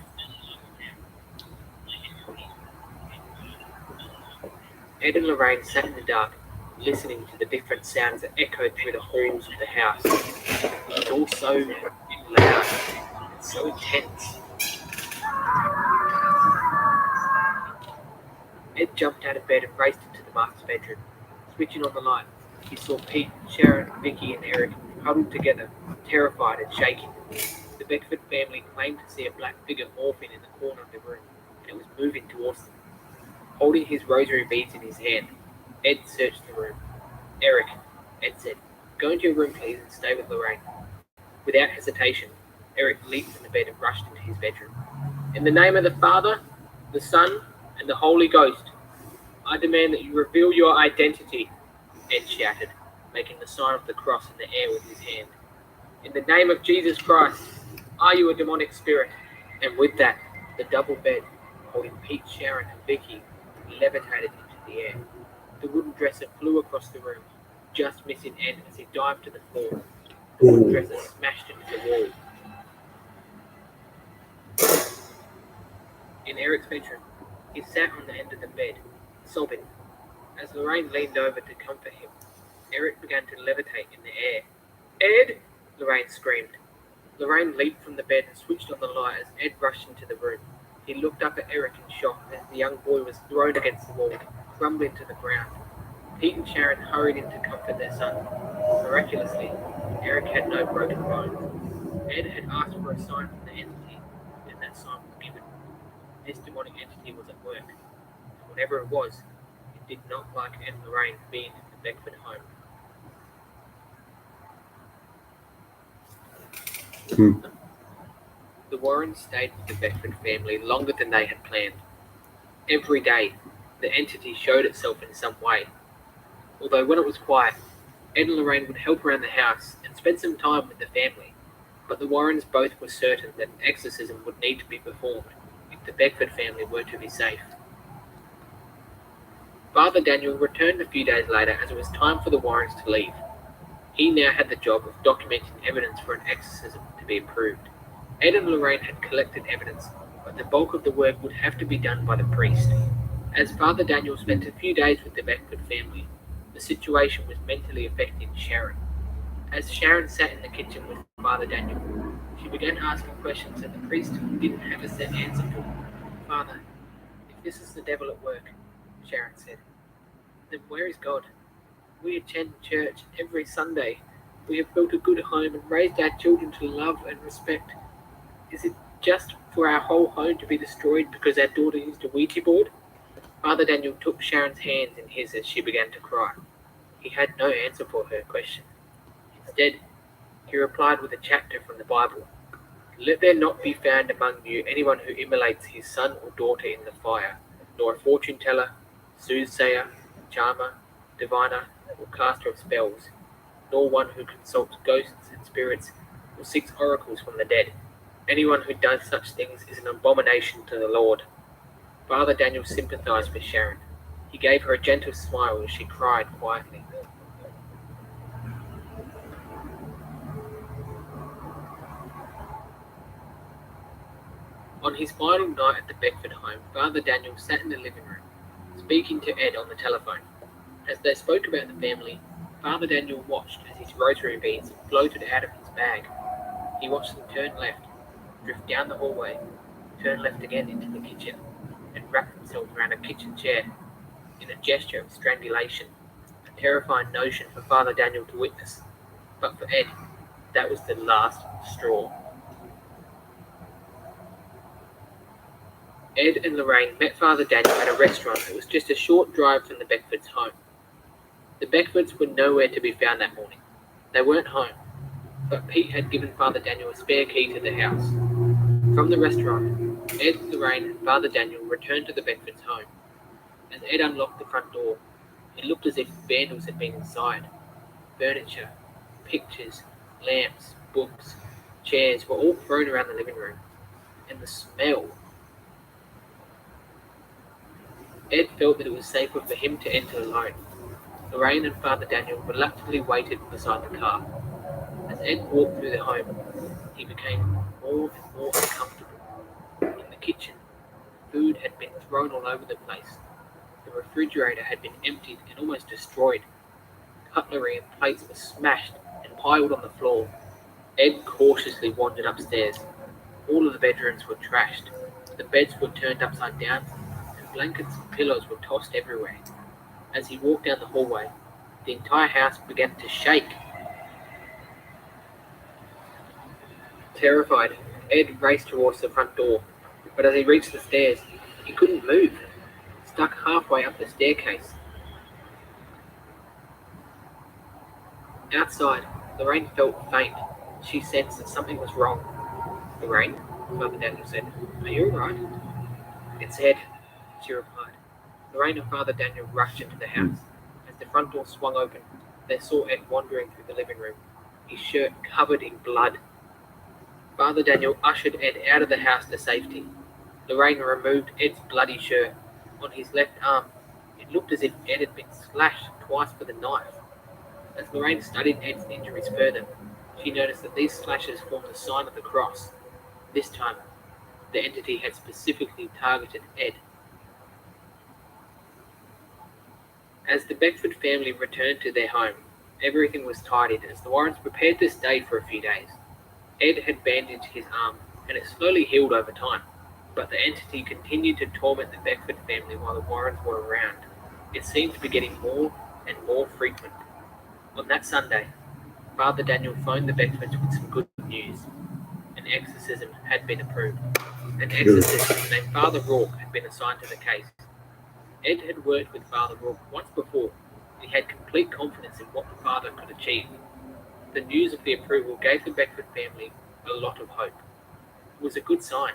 Ed and Lorraine sat in the dark, listening to the different sounds that echoed through the halls of the house. It was all so loud and so intense. Ed jumped out of bed and raced into the master's bedroom. Switching on the light, he saw Pete, Sharon, Vicky, and Eric huddled together, terrified and shaking. The Beckford family claimed to see a black figure morphing in the corner of the room, and it was moving towards them. Holding his rosary beads in his hand, Ed searched the room. Eric, Ed said, go into your room, please, and stay with Lorraine. Without hesitation, Eric leaped from the bed and rushed into his bedroom. In the name of the Father, the Son, and the Holy Ghost, I demand that you reveal your identity, Ed shouted, making the sign of the cross in the air with his hand. In the name of Jesus Christ, are you a demonic spirit? And with that, the double bed, holding Pete, Sharon, and Vicky, levitated into the air. The wooden dresser flew across the room, just missing Ed as he dived to the floor. The wooden dresser smashed into the wall. In Eric's bedroom, he sat on the end of the bed, sobbing. As Lorraine leaned over to comfort him, Eric began to levitate in the air. Ed! Lorraine screamed. Lorraine leaped from the bed and switched on the light as Ed rushed into the room. He looked up at Eric in shock as the young boy was thrown against the wall, crumbling to the ground. Pete and Sharon hurried in to comfort their son. Miraculously, Eric had no broken bones. Ed had asked for a sign from the entity, and that sign was given. This demonic entity was at work, and whatever it was, it did not like Ed and Lorraine being in the Beckford home. The Warrens stayed with the Beckford family longer than they had planned. Every day, the entity showed itself in some way. Although when it was quiet, Ed and Lorraine would help around the house and spend some time with the family, but the Warrens both were certain that an exorcism would need to be performed if the Beckford family were to be safe. Father Daniel returned a few days later as it was time for the Warrens to leave. He now had the job of documenting evidence for an exorcism to be approved. Ed and Lorraine had collected evidence, but the bulk of the work would have to be done by the priest. As Father Daniel spent a few days with the Beckford family, the situation was mentally affecting Sharon. As Sharon sat in the kitchen with Father Daniel, she began asking questions that the priest didn't have a set answer for. "Father, if this is the devil at work," Sharon said, "then where is God? We attend church every Sunday. We have built a good home and raised our children to love and respect. Is it just for our whole home to be destroyed because our daughter used a Ouija board?" Father Daniel took Sharon's hands in his as she began to cry. He had no answer for her question. Instead, he replied with a chapter from the Bible. "Let there not be found among you anyone who immolates his son or daughter in the fire, nor a fortune teller, soothsayer, charmer, diviner, or caster of spells, nor one who consults ghosts and spirits, or seeks oracles from the dead. Anyone who does such things is an abomination to the Lord." Father Daniel sympathized with Sharon. He gave her a gentle smile as she cried quietly. On his final night at the Beckford home, Father Daniel sat in the living room, speaking to Ed on the telephone. As they spoke about the family, Father Daniel watched as his rosary beads floated out of his bag. He watched them turn left, drift down the hallway, turn left again into the kitchen, and wrap themselves around a kitchen chair in a gesture of strangulation, a terrifying notion for Father Daniel to witness. But for Ed, that was the last straw. Ed and Lorraine met Father Daniel at a restaurant that was just a short drive from the Beckfords' home. The Beckfords were nowhere to be found that morning. They weren't home, but Pete had given Father Daniel a spare key to the house. From the restaurant, Ed, Lorraine, and Father Daniel returned to the Beckfords' home. As Ed unlocked the front door, it looked as if vandals had been inside. Furniture, pictures, lamps, books, chairs were all thrown around the living room. And the smell. Ed felt that it was safer for him to enter alone. Lorraine and Father Daniel reluctantly waited beside the car. As Ed walked through the home, he became more and more uncomfortable. In the kitchen, food had been thrown all over the place. The refrigerator had been emptied and almost destroyed. Cutlery and plates were smashed and piled on the floor. Ed cautiously wandered upstairs. All of the bedrooms were trashed. The beds were turned upside down, and blankets and pillows were tossed everywhere. As he walked down the hallway, the entire house began to shake. Terrified, Ed raced towards the front door, but as he reached the stairs, he couldn't move, stuck halfway up the staircase. Outside, Lorraine felt faint. She sensed that something was wrong. "Lorraine," Father Daniel said, "are you alright?" "It's Ed," she replied. Lorraine and Father Daniel rushed into the house. As the front door swung open, they saw Ed wandering through the living room, his shirt covered in blood. Father Daniel ushered Ed out of the house to safety. Lorraine removed Ed's bloody shirt. On his left arm, it looked as if Ed had been slashed twice with a knife. As Lorraine studied Ed's injuries further, she noticed that these slashes formed the sign of the cross. This time, the entity had specifically targeted Ed. As the Beckford family returned to their home, everything was tidied as the Warrens prepared to stay for a few days. Ed had bandaged his arm, and it slowly healed over time, but the entity continued to torment the Beckford family while the Warrens were around. It seemed to be getting more and more frequent. On that Sunday, Father Daniel phoned the Beckfords with some good news. exorcism had been approved. An exorcist named Father Rourke had been assigned to the case. Ed had worked with Father Rourke once before, and he had complete confidence in what the father could achieve. The news of the approval gave the Beckford family a lot of hope. It was a good sign.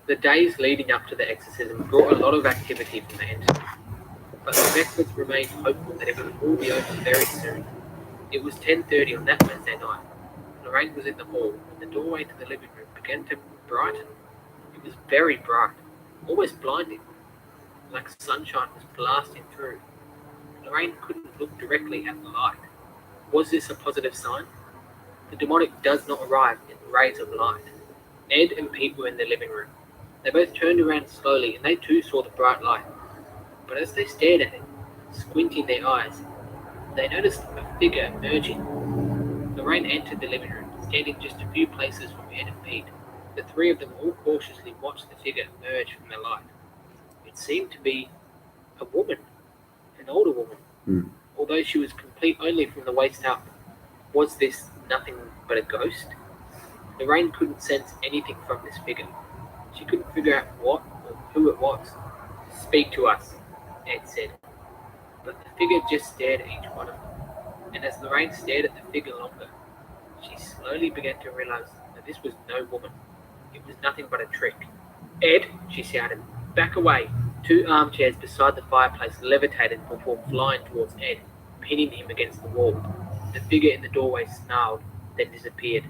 The days leading up to the exorcism brought a lot of activity from the entity, but the Beckfords remained hopeful that it would all be over very soon. It was 10:30 on that Wednesday night. Lorraine was in the hall when the doorway to the living room began to brighten. It was very bright, almost blinding, like sunshine was blasting through. Lorraine couldn't look directly at the light. Was this a positive sign? The demonic does not arrive in rays of light. Ed and Pete were in the living room. They both turned around slowly and they too saw the bright light. But as they stared at it, squinting their eyes, they noticed a figure emerging. Lorraine entered the living room, standing just a few places from Ed and Pete. The three of them all cautiously watched the figure emerge from the light. It seemed to be a woman, an older woman. Although she was complete only from the waist up. Was this nothing but a ghost? Lorraine couldn't sense anything from this figure. She couldn't figure out what or who it was. "Speak to us," Ed said. But the figure just stared at each one of them. And as Lorraine stared at the figure longer, she slowly began to realize that this was no woman. It was nothing but a trick. "Ed," she shouted, "back away." Two armchairs beside the fireplace levitated before flying towards Ed, pinning him against the wall. The figure in the doorway snarled, then disappeared.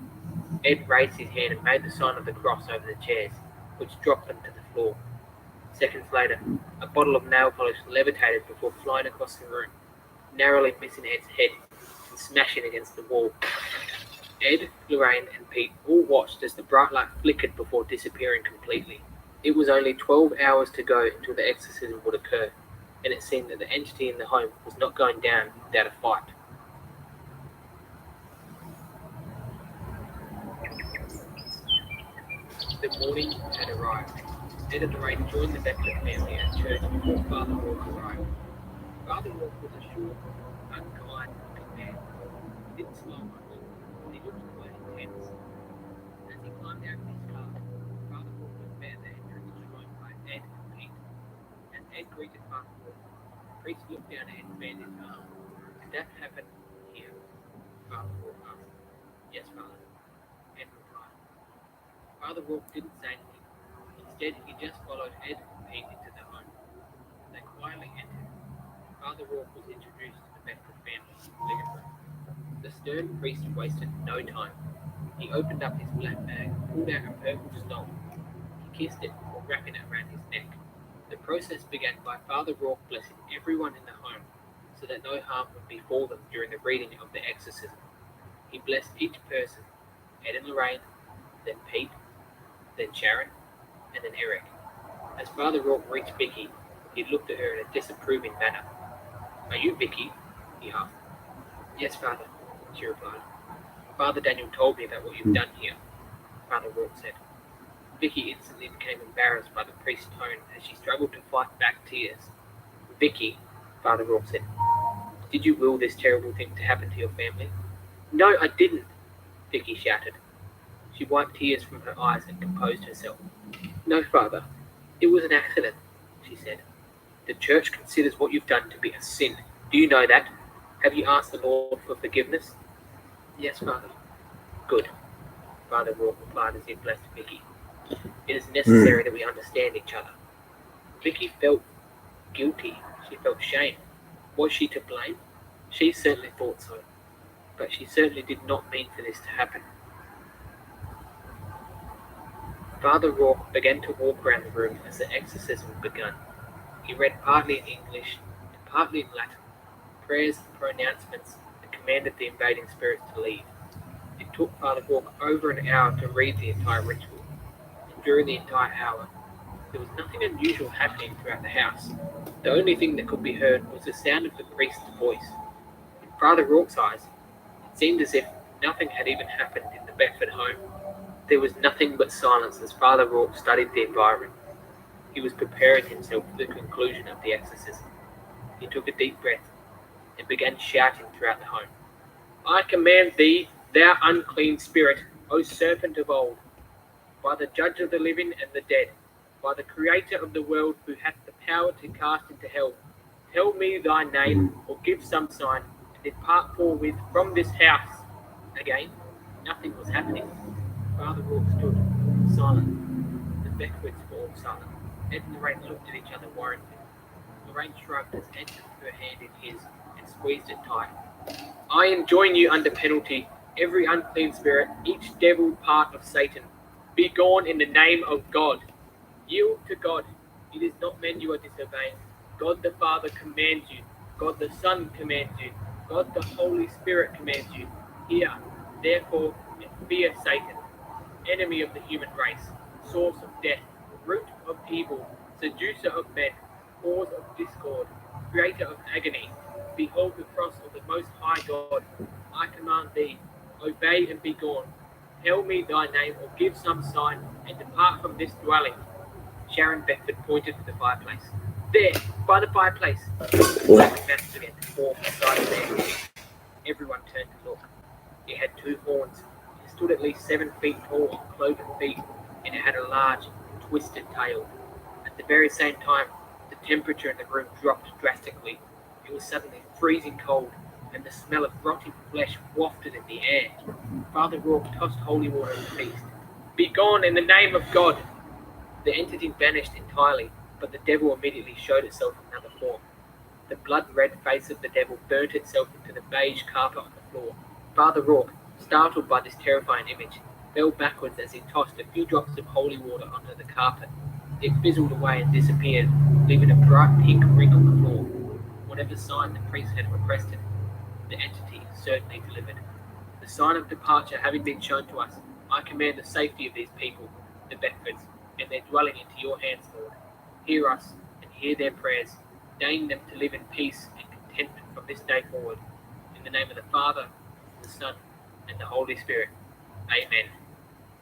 Ed raised his hand and made the sign of the cross over the chairs, which dropped them to the floor. Seconds later, a bottle of nail polish levitated before flying across the room, narrowly missing Ed's head and smashing against the wall. Ed, Lorraine, and Pete all watched as the bright light flickered before disappearing completely. It was only 12 hours to go until the exorcism would occur, and it seemed that the entity in the home was not going down without a fight. The morning had arrived. Ed and Lorraine joined the Beckford family at church before Father Rourke arrived. Father Rourke was a short, unkind looking man. He didn't smile much, and he looked quite intense. As he climbed out of his car, Father Rourke was met at the entrance joined by Ed and Pete. As Ed greeted Father Rourke, the priest looked down at Ed's bandaged arm. "Did that happen here?" Father Rourke asked. "Yes, Father," Ed replied. Father Rourke didn't say anything. Instead, he just followed Ed and Pete into the home. They quietly entered. Father Rourke was introduced to the Beckford family's living room. The stern priest wasted no time. He opened up his black bag, pulled out a purple stole. He kissed it before wrapping it around his neck. The process began by Father Rourke blessing everyone in the home so that no harm would befall them during the reading of the exorcism. He blessed each person, Ed and Lorraine, then Pete, then Sharon, and then Eric. As Father Rourke reached Vicky, he looked at her in a disapproving manner. "Are you Vicky?" he asked. "Yes, Father," she replied. "Father Daniel told me about what you've done here," Father Rourke said. Vicky instantly became embarrassed by the priest's tone as she struggled to fight back tears. "Vicky," Father Rourke said, "did you will this terrible thing to happen to your family?" "No, I didn't," Vicky shouted. She wiped tears from her eyes and composed herself. "No, Father, it was an accident," she said. "The church considers what you've done to be a sin. Do you know that? Have you asked the Lord for forgiveness?" "Yes, Father." "Good," Father Rourke replied as he blessed Vicky. "It is necessary that we understand each other." Vicky felt guilty. She felt shame. Was she to blame? She certainly thought so. But she certainly did not mean for this to happen. Father Rourke began to walk around the room as the exorcism began. He read partly in English and partly in Latin, prayers and pronouncements, and commanded the invading spirits to leave. It took Father Rourke over an hour to read the entire ritual, and during the entire hour, there was nothing unusual happening throughout the house. The only thing that could be heard was the sound of the priest's voice. In Father Rourke's eyes, it seemed as if nothing had even happened in the Beckford home. There was nothing but silence as Father Rourke studied the environment. He was preparing himself for the conclusion of the exorcism. He took a deep breath and began shouting throughout the home. I command thee, thou unclean spirit, O serpent of old, by the judge of the living and the dead, by the creator of the world who hath the power to cast into hell, tell me thy name, or give some sign, and depart forthwith from this house. Again, nothing was happening. Father Rourke stood, silent. The Beckfords were all silent. Ed and Lorraine looked at each other worriedly. Lorraine shrugged as Ed took her hand in his and squeezed it tight. I enjoin you under penalty, every unclean spirit, each devil part of Satan, be gone in the name of God. Yield to God. It is not men you are disobeying. God the Father commands you. God the Son commands you. God the Holy Spirit commands you. Hear, therefore, and fear Satan, enemy of the human race, source of death, root of evil, seducer of men, cause of discord, creator of agony. Behold the cross of the Most High God. I command thee, obey and be gone. Tell me thy name, or give some sign, and depart from this dwelling. Sharon Beckford pointed to the fireplace. There, by the fireplace. Black masks began to form beside the bed. Everyone turned to look. It had two horns. It stood at least 7 feet tall on cloven feet, and it had a large, twisted tail. At the very same time, the temperature in the room dropped drastically. It was suddenly freezing cold, and the smell of rotting flesh wafted in the air. Father Rourke tossed holy water at the beast. Be gone in the name of God! The entity vanished entirely, but the devil immediately showed itself in another form. The blood-red face of the devil burnt itself into the beige carpet on the floor. Father Rourke, startled by this terrifying image, fell backwards as he tossed a few drops of holy water onto the carpet. It fizzled away and disappeared, leaving a bright pink ring on the floor. Whatever sign the priest had requested, the entity certainly delivered. The sign of departure having been shown to us, I command the safety of these people, the Beckfords, and their dwelling into your hands, Lord. Hear us, and hear their prayers. Deign them to live in peace and contentment from this day forward. In the name of the Father, the Son, and the Holy Spirit. Amen.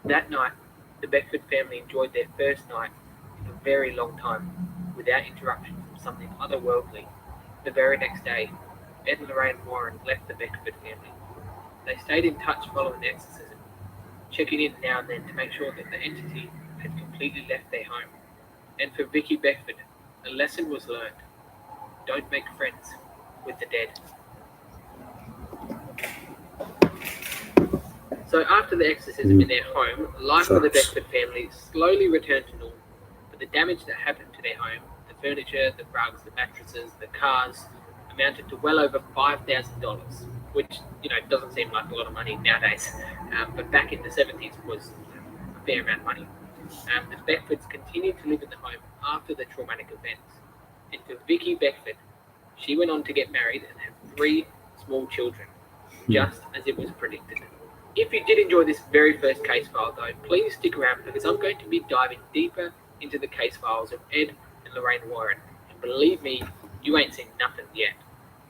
That night, the Beckford family enjoyed their first night in a very long time, without interruption from something otherworldly. The very next day, Ed and Lorraine Warren left the Beckford family. They stayed in touch following the exorcism, checking in now and then to make sure that the entity had completely left their home. And for Vicky Beckford, a lesson was learned. Don't make friends with the dead. So after the exorcism in their home, life for the Beckford family slowly returned to normal. But the damage that happened to their home, the furniture, the rugs, the mattresses, the cars, amounted to well over $5,000, which, doesn't seem like a lot of money nowadays. But back in the 70s was a fair amount of money. The Beckfords continued to live in the home after the traumatic events. And for Vicky Beckford, she went on to get married and have 3 small children, just as it was predicted. If you did enjoy this very first case file, though, please stick around because I'm going to be diving deeper into the case files of Ed and Lorraine Warren. And believe me, you ain't seen nothing yet.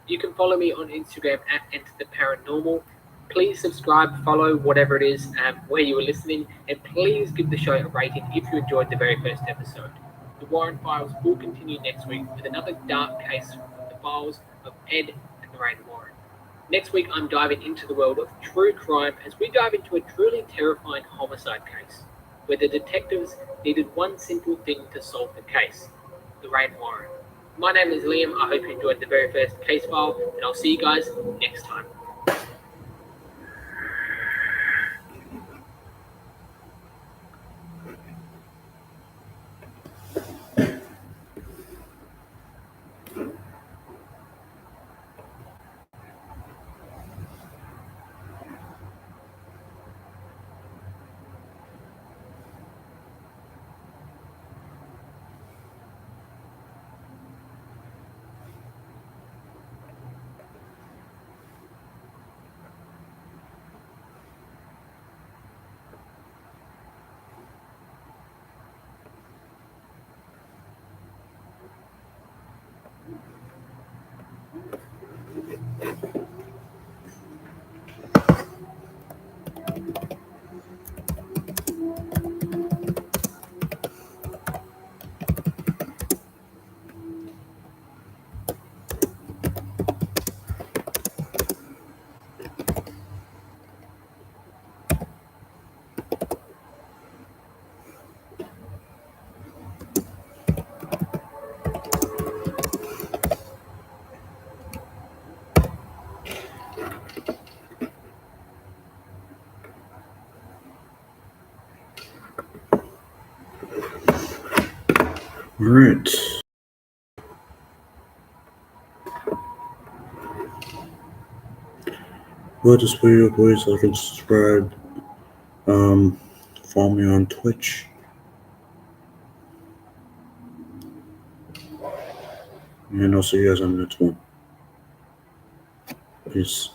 You can follow me on Instagram at Enter the Paranormal. Please subscribe, follow, whatever it is, where you are listening, and please give the show a rating if you enjoyed the very first episode. The Warren Files will continue next week with another dark case from the files of Ed and Lorraine Warren. Next week, I'm diving into the world of true crime as we dive into a truly terrifying homicide case, where the detectives needed one simple thing to solve the case: Lorraine Warren. My name is Liam. I hope you enjoyed the very first case file, and I'll see you guys next time. Alright. Like this video, please like and subscribe. Follow me on Twitch. And I'll see you guys on the next one. Peace.